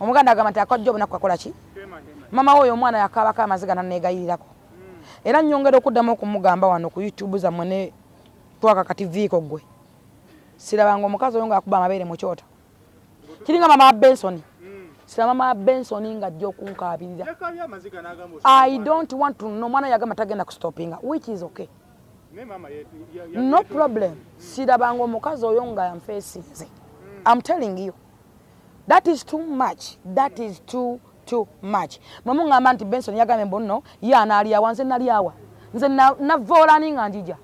omuganda agamba nti akajja obunaku kakola ki mama oyo omwana yakabako amaziga naneegayirirako era nnyongera okuddamu okumugamba wano ku YouTube zammwe ne twaka kati viiko gwe sirabanga omukazi oyo ng'akuba amabeere mu kyota kiringa mama Benson siraba mama Benson ng'ajja okunkabirira I don't want to know mwana yagamba tagenda kustopinga which is okay no problem sirabanga omukazi oyo nga yamfeesinze I'm telling you that is too much that is too much mamu ngamba nti Benson yagambe mbonno yana ali awa nze nali awa nze navolani nga njija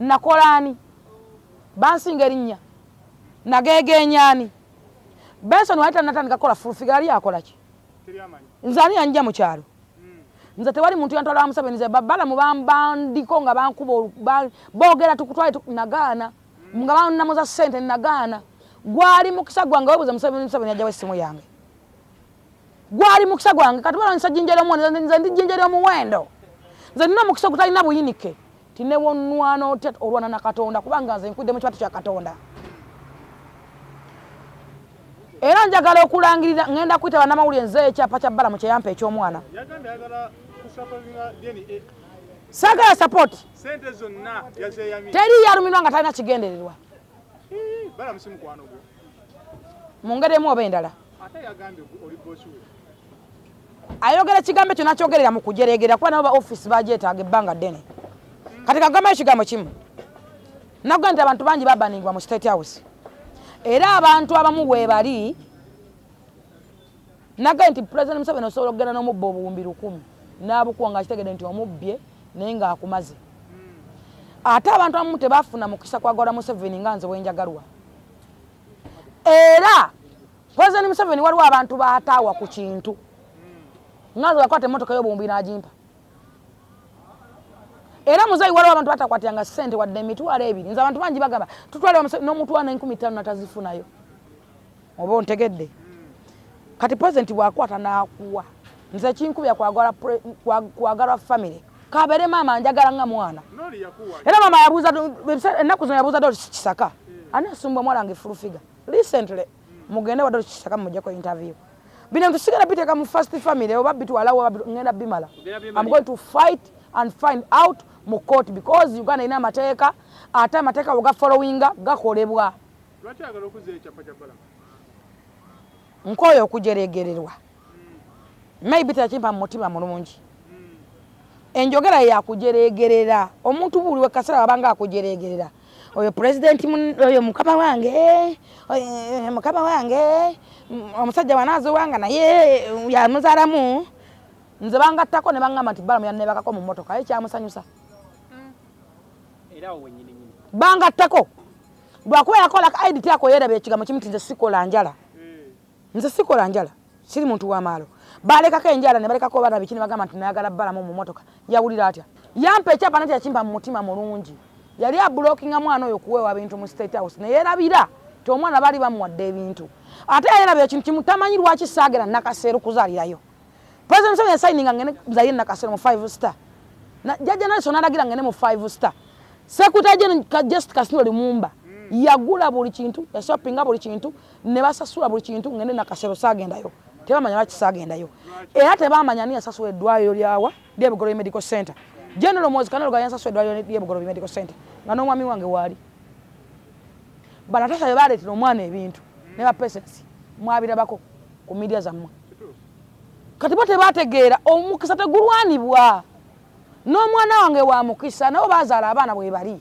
nakolani bansinga erinnya nagegenyani Benson waita natandika kola full figure ali akola ki nze ani anja mu kyalo nze tewali muntu yantwala Museveni ze babala mubambandiko nga bankubo bogera tukutwale nagana nga bannamuza sente nagana gwali mukisa gwange webuza Museveni ajja wesimu yange gwali mukisa gwange kati bala nsajinjera omwana nze ndijinjera omuwendo nze nina mukisa gutalina buyinike tinewo nwana olwana na Katonda kubanga nze nkudde mu kibatu kya Katonda era njagala okulangirira ngenda kwita bannamawulire nze ekyapa kya Balaam kyeyampa eky'omwana sagala support sente zonna yazeyamye teri yalumirwa nga talina kigendererwa Balaam si mukwano gwe mungeremu oba endala ate yagambye oli boss we ayogera kigambo ekyo nakyogerera mu kujereegera kuba nabo ba office bagyetaaga ebbanga ddene kati kagamba ekigambo kimu nagamba nti abantu bangi babaningwa mu State House era abantu abamu bwe bali nagamba nti President Museveni osobola okugenda n'omubba obuwumbi 100 n'abukuwa nga akitegedde nti omubbye naye ng'akumaze ate abantu abamu tebaafuna mukisa kwagala Museveni nga nze bwenjagalwa era President Museveni waliwo abantu baataawa ku kintu ngazo yakwata emotoka y'obuwumbi n'agimpa era muzayi waliwo abantu batakwatanga ssente wadde emitwalo 2 nze abantu bangi bagamba tutwale n'omutwalo 15 natazifunayo oba ontegedde kati president bwakwata n'akuwa nze kinkubya kwagala family kabere mama njagala nga mwana era mama yabuuza ennaku zino yabuuza doli Kisaka ani asumba omwana wange fulufiga recently mugende wa doli Kisaka mujjako interview bino tusigala biteeka mu first family oba bitwalawo ngenda bimala I'm going to fight and find out mu court because Uganda ina amateeka ate amateeka oga followinga gakolebwa lwaki agala okuzeeya ekyapa kya Balaam nkoyo okujeregererwa maybe takimpa mu mutima mulungi enjogera yakujeregerera omuntu buli wekasira abanga akujeregerera oyo president oyo mukama wange omusajja wanazo wanga naye ya muzalamu nze bangattako ne bangamba nti Balaam yannebakako mu mmotoka ekyamusanyusa era wenyini nyini bangattako lwakuba yakola ka ID yako yeraba ekigambo kimu nti nze sikola njala nze sikola njala siri muntu w'amaalo balekako enjala ne balekako bana bikini bagamba nti nayagala Balaam mu mmotoka yawulira atya yampa ekyapa nakyo yakimpa mu mutima mulungi yali abulokinga mwana oyo kuwewa bintu mu State House ne yerabira ti omwana bali bamuwadde ebintu ate yerabira ekintu kimu tamanyi lwaki saagera nakaseero kuzaalirayo President Museveni signing ngene mzaire nakaseero mu 5 star na jaja Nelson nalagira ngene mu 5 star Secretary Just Kasino Lumumba yagula buli kintu ya shopping buli kintu ne basasula buli kintu ngene nakaseero saagendayo tebamanya lwaki saagendayo era tebamanya ni yasasula eddwaliro lyawa ly'Ebugoro Medical Center General Mozi Kanalo ga yasasula eddwaliro ly'Ebugoro Medical Center nga n'omwami wange waali banatasha baleetera omwana ebintu ne ba patients mwabirabako ku media zammwe kati bo tebategeera omukisa tegulwanibwa n'omwana wange wa mukisa nabo bazaala abaana bwe bali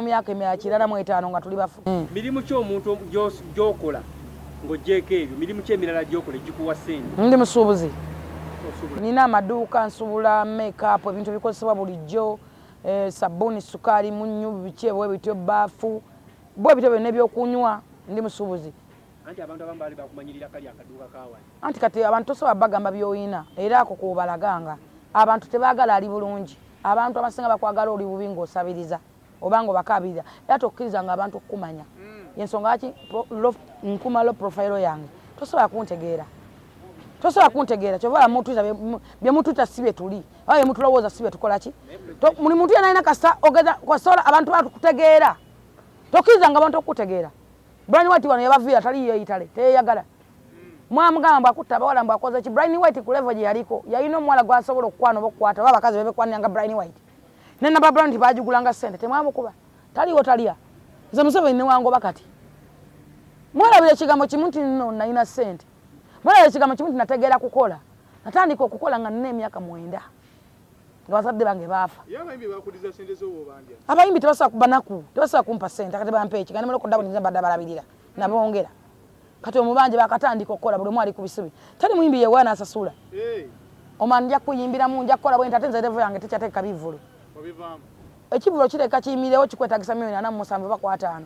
mu myaka kirala mu 5 nga tuli bafu. Mirimu ki omuntu gyokola ng'ogyeko ebyo mirimu ki emirala gyokola egikuwa ssente? Ndi musuubuzi. Nina amaduuka nsubula make-up ebintu bikozesebwa bulijjo, sabuni, sukaali, munnyu, biki ebyo baafu, bwe bityo byonna ebyokunywa. Ndi musuubuzi. Anti abantu abamu bali bakumanyirira kali akaduuka kaawali. Anti kati abantu tosobola bagamba by'oyina era ako kubalaganga. Abantu tebaagala ali bulungi. Abantu abasinga bakwagala oli bubi ng'osabiriza oba ng'obakaabirira era tokkirizanga abantu okukumanya. Yensonga ki nkuma lo profile yange tosobola kuntegeera. Tosobola kuntegeera kyova mutuza bye mututa sibe tuli aye mutulowooza sibe tukola ki muli muntu yenalina kasa ogeza kwasola abantu batukutegeera tokkirizanga abantu okutegeera. Brian White wano yabaviira tali yeeyitale teyagala mwamugamba akutta abawala mbu akoze ki. Brian White ku level gye yaliko yalina omuwala gwasobola okukwana oba okukwata oba abakazi bebekwaniranga Brian White ne naba Brian tibagigulanga ssente temwamukuba taliwo talya nze Museveni ne wangoba kati Mwalabira ekigambo kimu nti nno nalina ssente. Mwalabira ekigambo kimu nti nategeera kukola. Natandika okukola nga nina emyaka 9 nga bazadde bange baafa. Abayimbi bakuliza ssente z'obubanja. Abayimbi tebasobola kubanaku, tebasobola kumpa ssente kati bampa eki nga ne muloko ndabo nze badde balabirira nabongera. Kati omubanje bakatandika okukola buli mwali ku bisubi. Tali muyimbi yewana asasula. Omwana nja kuyimbira mu nja kukola bwenta tenze level yange tekyateeka bivulu. Obivaamu. Ekivulo kireka kiyimirewo kikwetagisa milioni 47 bakwa 5.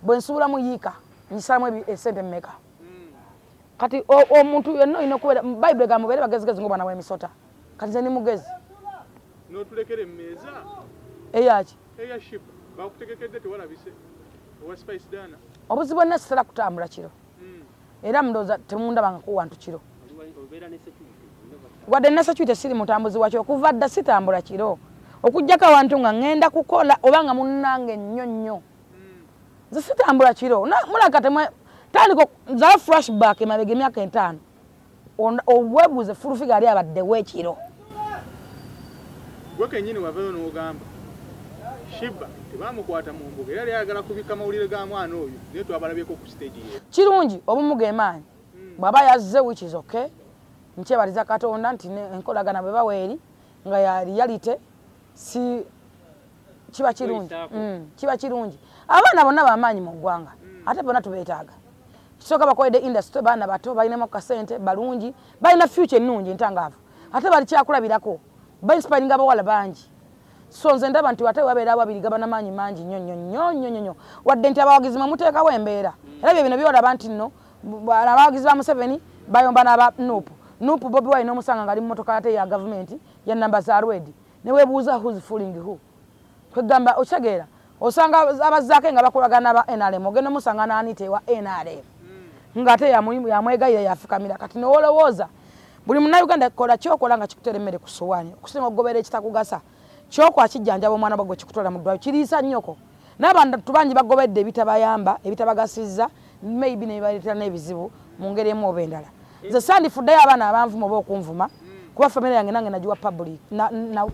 Bwe nsuula mu yiika nyisamu esente mmeka. Kati omuntu yenno ino kubeera Bible ga mubere bagezigezi ngo bana w'emisota. Kati nze ni mugezi. N'otulekere mmeza. Eyaki? Eya ship. Bakutegekedde tewalabise. Owa Spice Dana. Obuzibu bwonna sitera kutambula kiro. Era mndooza temundabanga kuwantu kiro. Wadde ne security siri mutambuzi wakyo okuva dda sitambula kiro. Okujjako awantu nga ngenda kukola oba nga munnange nnyo. Nze sitambula kiro. Mulaka temwe tandiko za flashback emabega emyaka 5. Owebuze full figure ali abadde wekiro. Gwe kennyini wavayo n'ogamba Shiba tebamukwata mu mbuga era yagala kubika mawulire ga mwana oyo naye twabalabyeko ku stage ye. Kirungi obumuga emaanyi bwaba yazze which is okay. Nkyebaliza Katonda nti enkolagana bwe baweeri nga ya reality si kiba kirungi. Kiba kirungi. Abaana bonna bamaanyi mu ggwanga ate bonna tubeetaaga. Kisoka bakoledde industry baana bato balina kasente balungi balina future nnungi ntangaavu ate bali kyakulabirako bainspiring abawala bangi. So nze ndaba nti wate wabeera ababiri gabana maanyi mangi nnyo wadde nti abawagizi muteekawo embeera era bye bino byolaba nti nno abawagizi ba Museveni bayomba n'aba Nupu Bobi Wine n'omusanga ngali mu motoka ate ya government ya namba za Rwedi ne weebuuza who's fooling who kwegamba okitegeera osanga abazzaako nga bakolagana ba NRM ogenda omusanga n'anite wa NRM ngate yamwegayira yafukamira kati n'olowooza buli munnayuganda kola kyokola nga kikutera emmere ku ssowaani okusinga okugobera ekitakugasa kyoko akijjanjaba omwana bagwe kikutola mu ddwaliro kiriisa nnyoko n'abantu bangi bagobedde ebitabayamba ebitabagasizza maybe ne baleetera n'ebizibu mu ngeri emu oba endala nze sandifuddeyo abaana abanvuma oba okunvuma kuba famire yange nange nagiwa public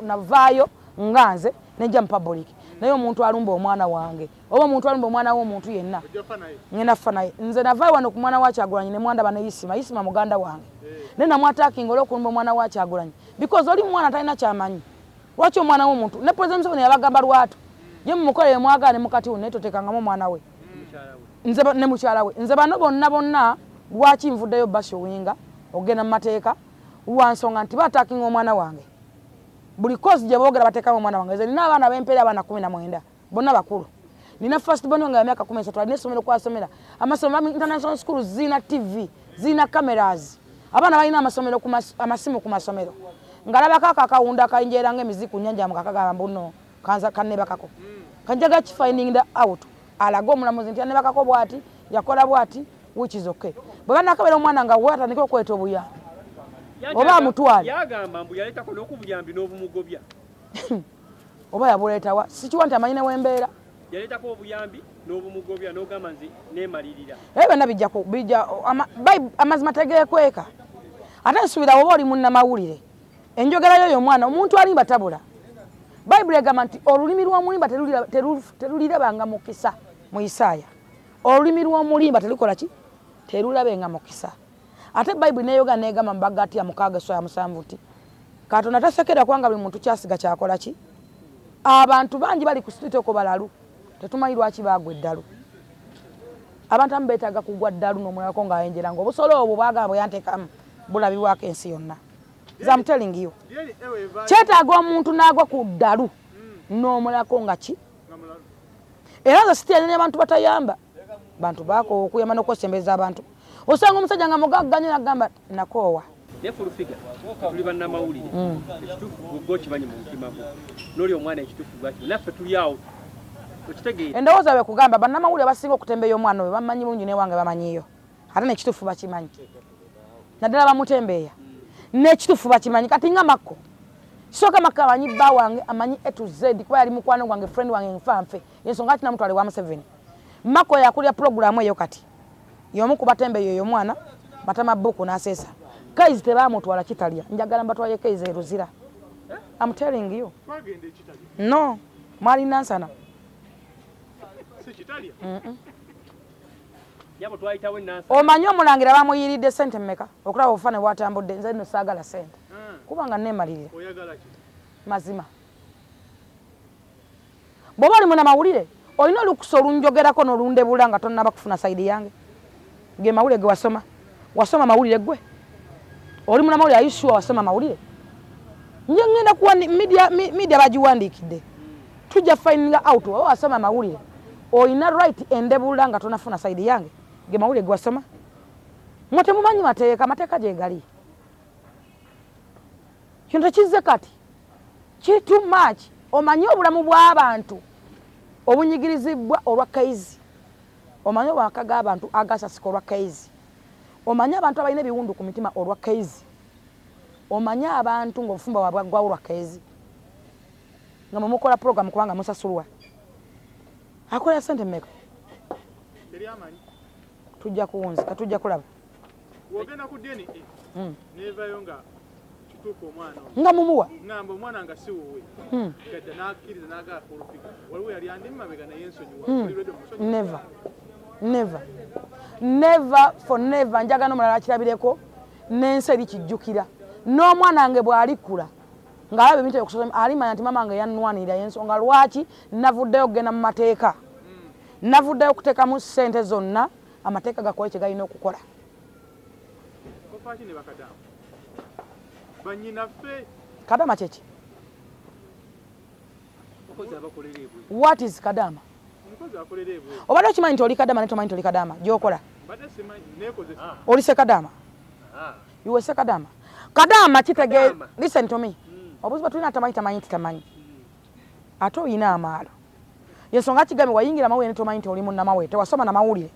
navaayo nga nze nejja mu public naye omuntu alumba omwana wange oba omuntu alumba omwana w'omuntu yenna ngenda kufa naye nze navaayo wano ku mwana wa Kyagulanyi ne mwandaba ne Isima muganda wange ne namwataakinga olw'okulumba omwana wa Kyagulanyi because oli mwana talina kyamanyi lwaki omwana w'omuntu ne President Museveni yabagamba lwatu ye mumukolere mwagaane mukati naye toteekangamu omwana we nze ne mukyala we nze bano bonna lwaki nvuddeyo bashowinga ogenda mu mateeka lwansonga nti bataakinga omwana wange buli kozi gye boogera bateekamu omwana wange nze nina abaana b'empeera abaana 19 bonna bakulu nina first born nga ya myaka 13 alina essomero kwasomera amasomero international schools zina TV zina cameras abaana balina amasomero amasimu ku masomero ngalabako akakawunda akayinjeera ng'emiziku nnyanja mukakagamba mbuno kannebakako kanjaga kifinding the out alaga omulamuzi nti annebakako bw'ati yakola bw'ati which is okay bwe banakabera omwana nga watandika okweta obuyambi oba amutwale yagamba mbu yaleetako n'okubuyambi n'obumugobya oba yabuleetawa sikiwa nti amanyine w'embeera yaleetako obuyambi n'obumugobya n'ogamba nze neemalirira ebyo byonna bijja amazima tegeekweka ate nsuubira oba oli munnamawulire enjogera yoyo omwana omuntu alimba tabula Bible egamba nti olulimi lw'omulimba terulirabanga mukisa mu Isaaya olulimi lw'omulimba terukola ki terulabenga mukisa ate Bible neyoga negamba mbagati ya 6:7 nti Katonda tasekera kwanga buli muntu kyasiga kyakola ki abantu bangi bali ku street oko balalu tetumanyi lwaki bagwe ddalu abantu ambetaga kugwa ddalu n'omulako ng'ayenjera ngo obusolo obwo bwagamba yantekamu bulabibwako ensi yonna I'm telling you kyetaaga omuntu n'agwa ku ddalu n'omulako nga ki era nze sitya abantu batayamba bantu baako okuyamba n'okwesembeza abantu osanga omusajja nga mugagga nnyo nagamba nakoowa nefulu figa tuli bannamawulire ekituufu gwe okimanyi mu mutima gwo n'oli omwana ekituufu gwaki naffe tuli awo okitegeera endowooza bwe kugamba bannamawulire basinga okutembeeya omwana we bamanyi bungi newange bamanyiyo ate n'ekituufu bakimanyi naddala bamutembeeya n'ekituufu bakimanyi kati nga Makko kisooka Makko amanyi bba wange amanyi A to Z kuba yali mukwano gwange friend wange nfanfe ensonga ati namutwale wa Museveni Makko yakulya programu eyo kati y'omu ku batembeeya eyo omwana batama bbuku n'aseesa Kaizi tebamutwala kitalya njagala mbatwaye Kaizi eruzira I'm telling you no mwali nansana si kitalya Yabo twayitawe nansa. Omanyi omulangira bamuyiridde sente mmeka okulaba obufane bwatambudde nze nno saagala sente. Kubanga neemalirira. Oyagala ki? Mazima. Bw'oba oli munnamawulire olina olukusa olunjogerako n'olundebula nga tonnaba kufuna sayidi yange. Ge mawulire ge wasoma. Wasoma mawulire gwe. Oli munnamawulire ayishuwa wasoma mawulire. Nje ngenda kuwa media bagiwandiikidde. Tujja finding out oba wasoma mawulire. Olina right endebula nga tonnafuna sayidi yange. Ge mawulire ge wasoma. Mwe temumanyi mateeka gye gali. Kino tekizze kati. Kiri too much. Omanyi obulamu bw'abantu obunyigirizibwa olwa kaizi. Omanyi obwaka g'abantu agasasika olwa kaizi. Omanyi abantu abalina ebiwundu ku mitima olwa kaizi. Omanyi abantu ng'obufumba bwabwe gwa olwa kaizi. Nga mukola program kubanga musasulwa. Akola sente mmeka? Teri amanyi. Tujja kuwunzika, tujja kulaba. Wogenda ku deni nevayo nga kituuka omwana. Nga mumuwa? Ngamba omwana nga si wowe. Gadda n'akkiriza n'agaala olufika. Waliwo yali andi mabega naye ensonyiwa. Never for never njagano mulala akirabireko n'ensi erikijjukira. N'omwana wange bw'alikula ng'alaba ebintu ebyokusoma alimanya nti mama wange yannwanirira y'ensonga lwaki navuddeyo okugenda mu mateeka. Navuddeyo okuteekamu ssente zonna amateeka gakole kye galina okukola. Kopaki ne bakadamu. Banyinaffe. Kadama kyeki? Okozi abakolera ebwe. What is kadama? Omukozi akolera ebwe. Obadde okimanyi nti oli kadama ne tomanyi nti oli kadama gy'okola? Badde simanyi neekozesa. Oli sekadama? You were sekadama. Kadama kitegee. Listen to me. Obuzibu tulina tamanyi tamanyi. Ate oyina amaalo. Yensonga kigambe wayingira mawulire ne tomanyi nti oli munnamawulire. Tewasoma na mawulire.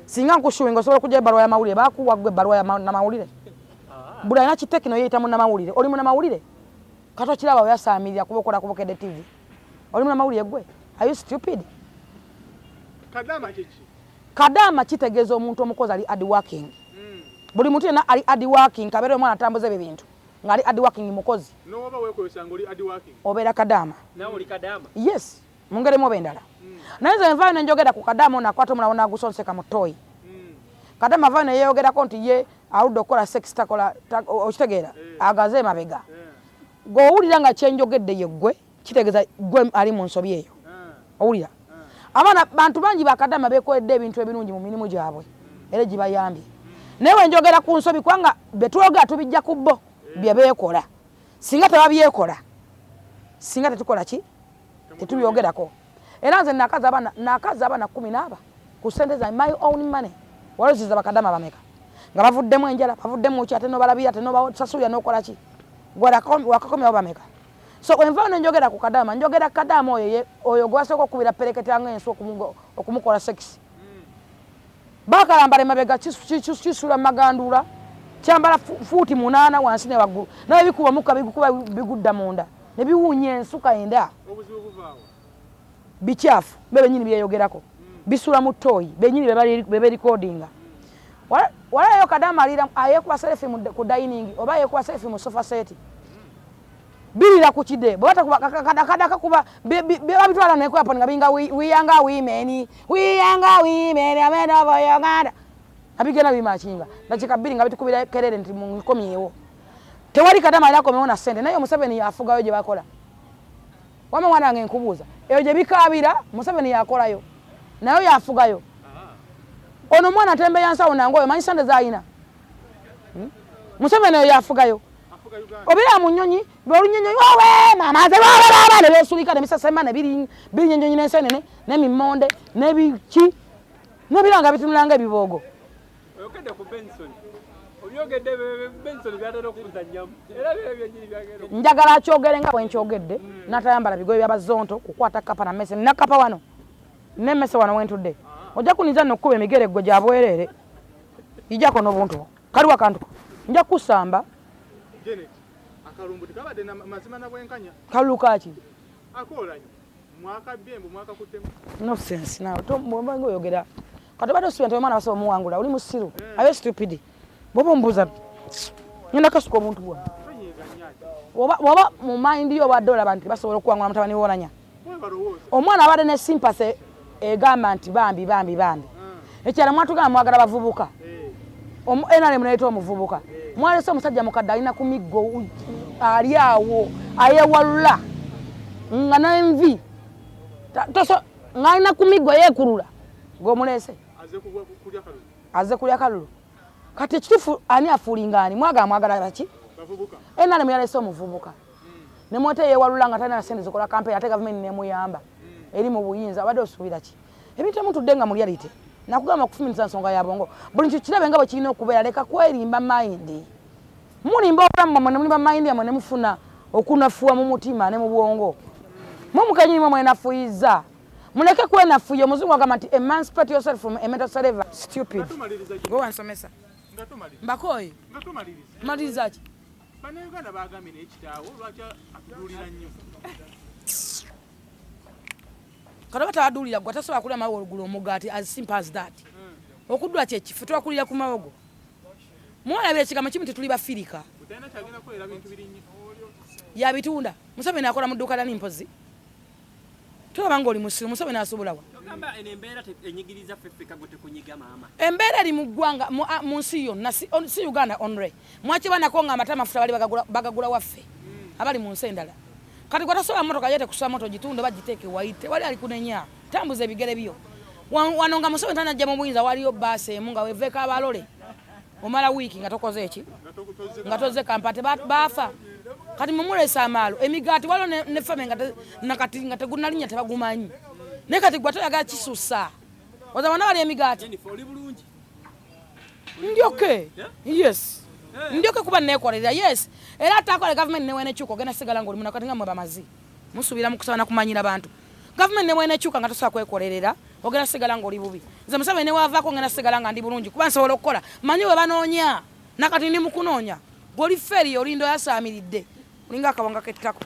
Singa nkushuwinga osobola okujja ebbaluwa ya mawulire baakuwa gwe ebbaluwa ya namawulire. Buli alina kitekino yeeyita munnamawulire. Oli munnamawulire? Kato kiraba oyasaamirira kuba okola ku Bukedde TV. Oli munnamawulire gwe? Are you stupid? Kadama kiki? Kadama kitegeeza omuntu omukozi ali hard working. Buli muntu yenna ali hard working kabeera omwana atambuza ebyo bintu. Ngali hard working mukozi. N'oba weekozesa ng'oli hard working. Obeera kadama. Nawe oli kadama? Yes. Mungeremu obendala. Naye nze nvaayo ne njogera ku kadama onakwata omulawo n'agusonseka mu ttooyi. Kadama avaayo ne yeeyogerako nti ye aludde okukola sex takola okitegeera agaze emabega. Gw'owulira nga kyenjogedde ye ggwe kitegeeza ggwe ali mu nsobi eyo. Owulira? Abaana bantu bangi bakadama beekoledde ebintu ebirungi mu mirimu gyabwe era gibayambye. Naye wenjogera ku nsobi kubanga betwogera tubijja ku bo bye beekola. Singa tebabyekola. Singa tetukola ki? Tetubyogerako. Era nze nakaza abaana 14 ku ssente za my own money. Walosiza bakadama bameka. Nga bavuddemu enjala, bavuddemu ki ate n'obalabira ate n'obasasulira n'okola ki? Wakakomyawo bameka. So enva njogera ku kadama, njogera kadama oyo gwasoko kubira perekete angenso okumukola sex. Bakalambale mabega kisula magandula. Kyambala futi 8 wansi ne waggulu. Naye bikuba muka bigudda munda. Ne biwunye ensuka enda. Obuzibu buvaawo. Bichafu bebe nyini byeyogerako. Bisula mu toyi benyini bebe recordinga. Wala yo kadama alira ayekuba selfie ku dining oba ayekuba selfie mu sofa set. Bilira ku kide bwata kadaka kuba babitwala ne kwa panga binga we yanga women amena boyoganda abigena bimachinga nakikabiri nga bitukubira kerere nti mukomyewo tewali kadama alako meona sente nayo Museveni yafugayo je bakola wama mwana nge nkubuza eyo je bikabira Museveni yakolayo nayo yafugayo ono mwana tembe yansawo nangoyo manyi sande zaayina Museveni yafugayo obira munyonyi bolunyonyi wowe mama ze baba ne besulika ne misasema ne binyonyi n'ensenene ne mimonde ne biki no biranga bitunulanga ebibogo oyogedde ku Benson oyogedde Benson byatera okuzannyamu era bye nyiri byagero njagala kyogere nga bwenkyogedde natayambala bigoye byabazonto kukwata kapa na mese nakapa wano ne mese wano wentudde ojja kuniza nokkuba emigere gwe gyabwerere ijako n'obuntu kaliwa kantu nja kusamba Janet akalumbu tikabadde na mazima na bwenkanya kaluka ki akolanye mwaka byembu mwaka kutemu no sense now to mbongo yogera kati bado sibente mwana basaba muwangula oli musiru abe stupid bobo mbuza nyina kasuko omuntu bwa oba mu mind yo badola bantu basobola okuwangula mutabani wonanya omwana abade ne sympathy egamba nti bambi ekyala mwatugamba mwagala bavubuka enale munaita omuvubuka mwalese omusajja mukadde alina ku miggo ali awo ayewalula nga n'envi ng'alina ku miggo yeekulula ng'omulese aze kulya kalulu kati ekituufu ani afuulinga ani mwagala baki enale muyalese omuvubuka ne mwote yeewalula nga talina sente zikola kampeni ate gavumenti nemuyamba eri mu buyinza abadde osuubira ki ebintu emutudde nga mulyalite nakugamba kufumitsa nsonga ya bongo buli kintu kirabe nga bwe kirina okubeera leka kwerimba mayindi mulimba obulamu bwammwe ne mulimba mayindi yammwe ne mufuna okunafuwa mu mutima ne mu bwongo mumukenyi nimwe mwenafuyiza muleke kwenafuya omuzungu agamba nti emancipate yourself from a mental slavery stupid go wansomesa mbakoye maliriza ki Bannayuganda bagambye n'ekitaawo lwaki atudulira nnyo kati batawadulira gwe tasobola kulya mawogo olugulu omugaati as simple as that okuddwa kyekifu twakulira ku mawogo mwalabira ekigambo kimu tituli bafirika utalina kyagenda kukolera bintu biri nnyo yabitunda Museveni akola mu dduuka lya mpozi tulaba nga oli musiru Museveni asobolawa embeera eri mu ggwanga mu nsi yonna si Uganda onre mwakibanako nga amata amafuta bali bagagula waffe abali mu nsi endala kati gwe tasobola motoka yete kusula moto gitunde bagiteeke wayite wali ali kunenya tambuza ebigere byo wano nga Museveni tanajja mu buyinza waliyo baasi emu nga weveeko abalole omala wiiki nga tokoze eki nga toze kampate baafa kati mumulese amaalo emigaati waliwo ne fame nga tegunalinya tebagumanyi naye kati gwe toyagala kisusa oza wana wali emigaati ndyoke yes ndyoke kuba neekolerera yes era atakole gavumenti newenekyuka ogenda sigala ngaoli munakati nga mwe bamazi musuubira mu kusaba nakumanyira abantu gavumenti newenekyuka nga tosobola kwekolerera ogenda sigala ngaoli bubi nze Museveni newaavaako ngenda sigala nga ndi bulungi kuba nsobola okukola manyi we banoonya nakati ndi mukunoonya gwoli feri olindo yasaamiridde olinga akawanga k'ettako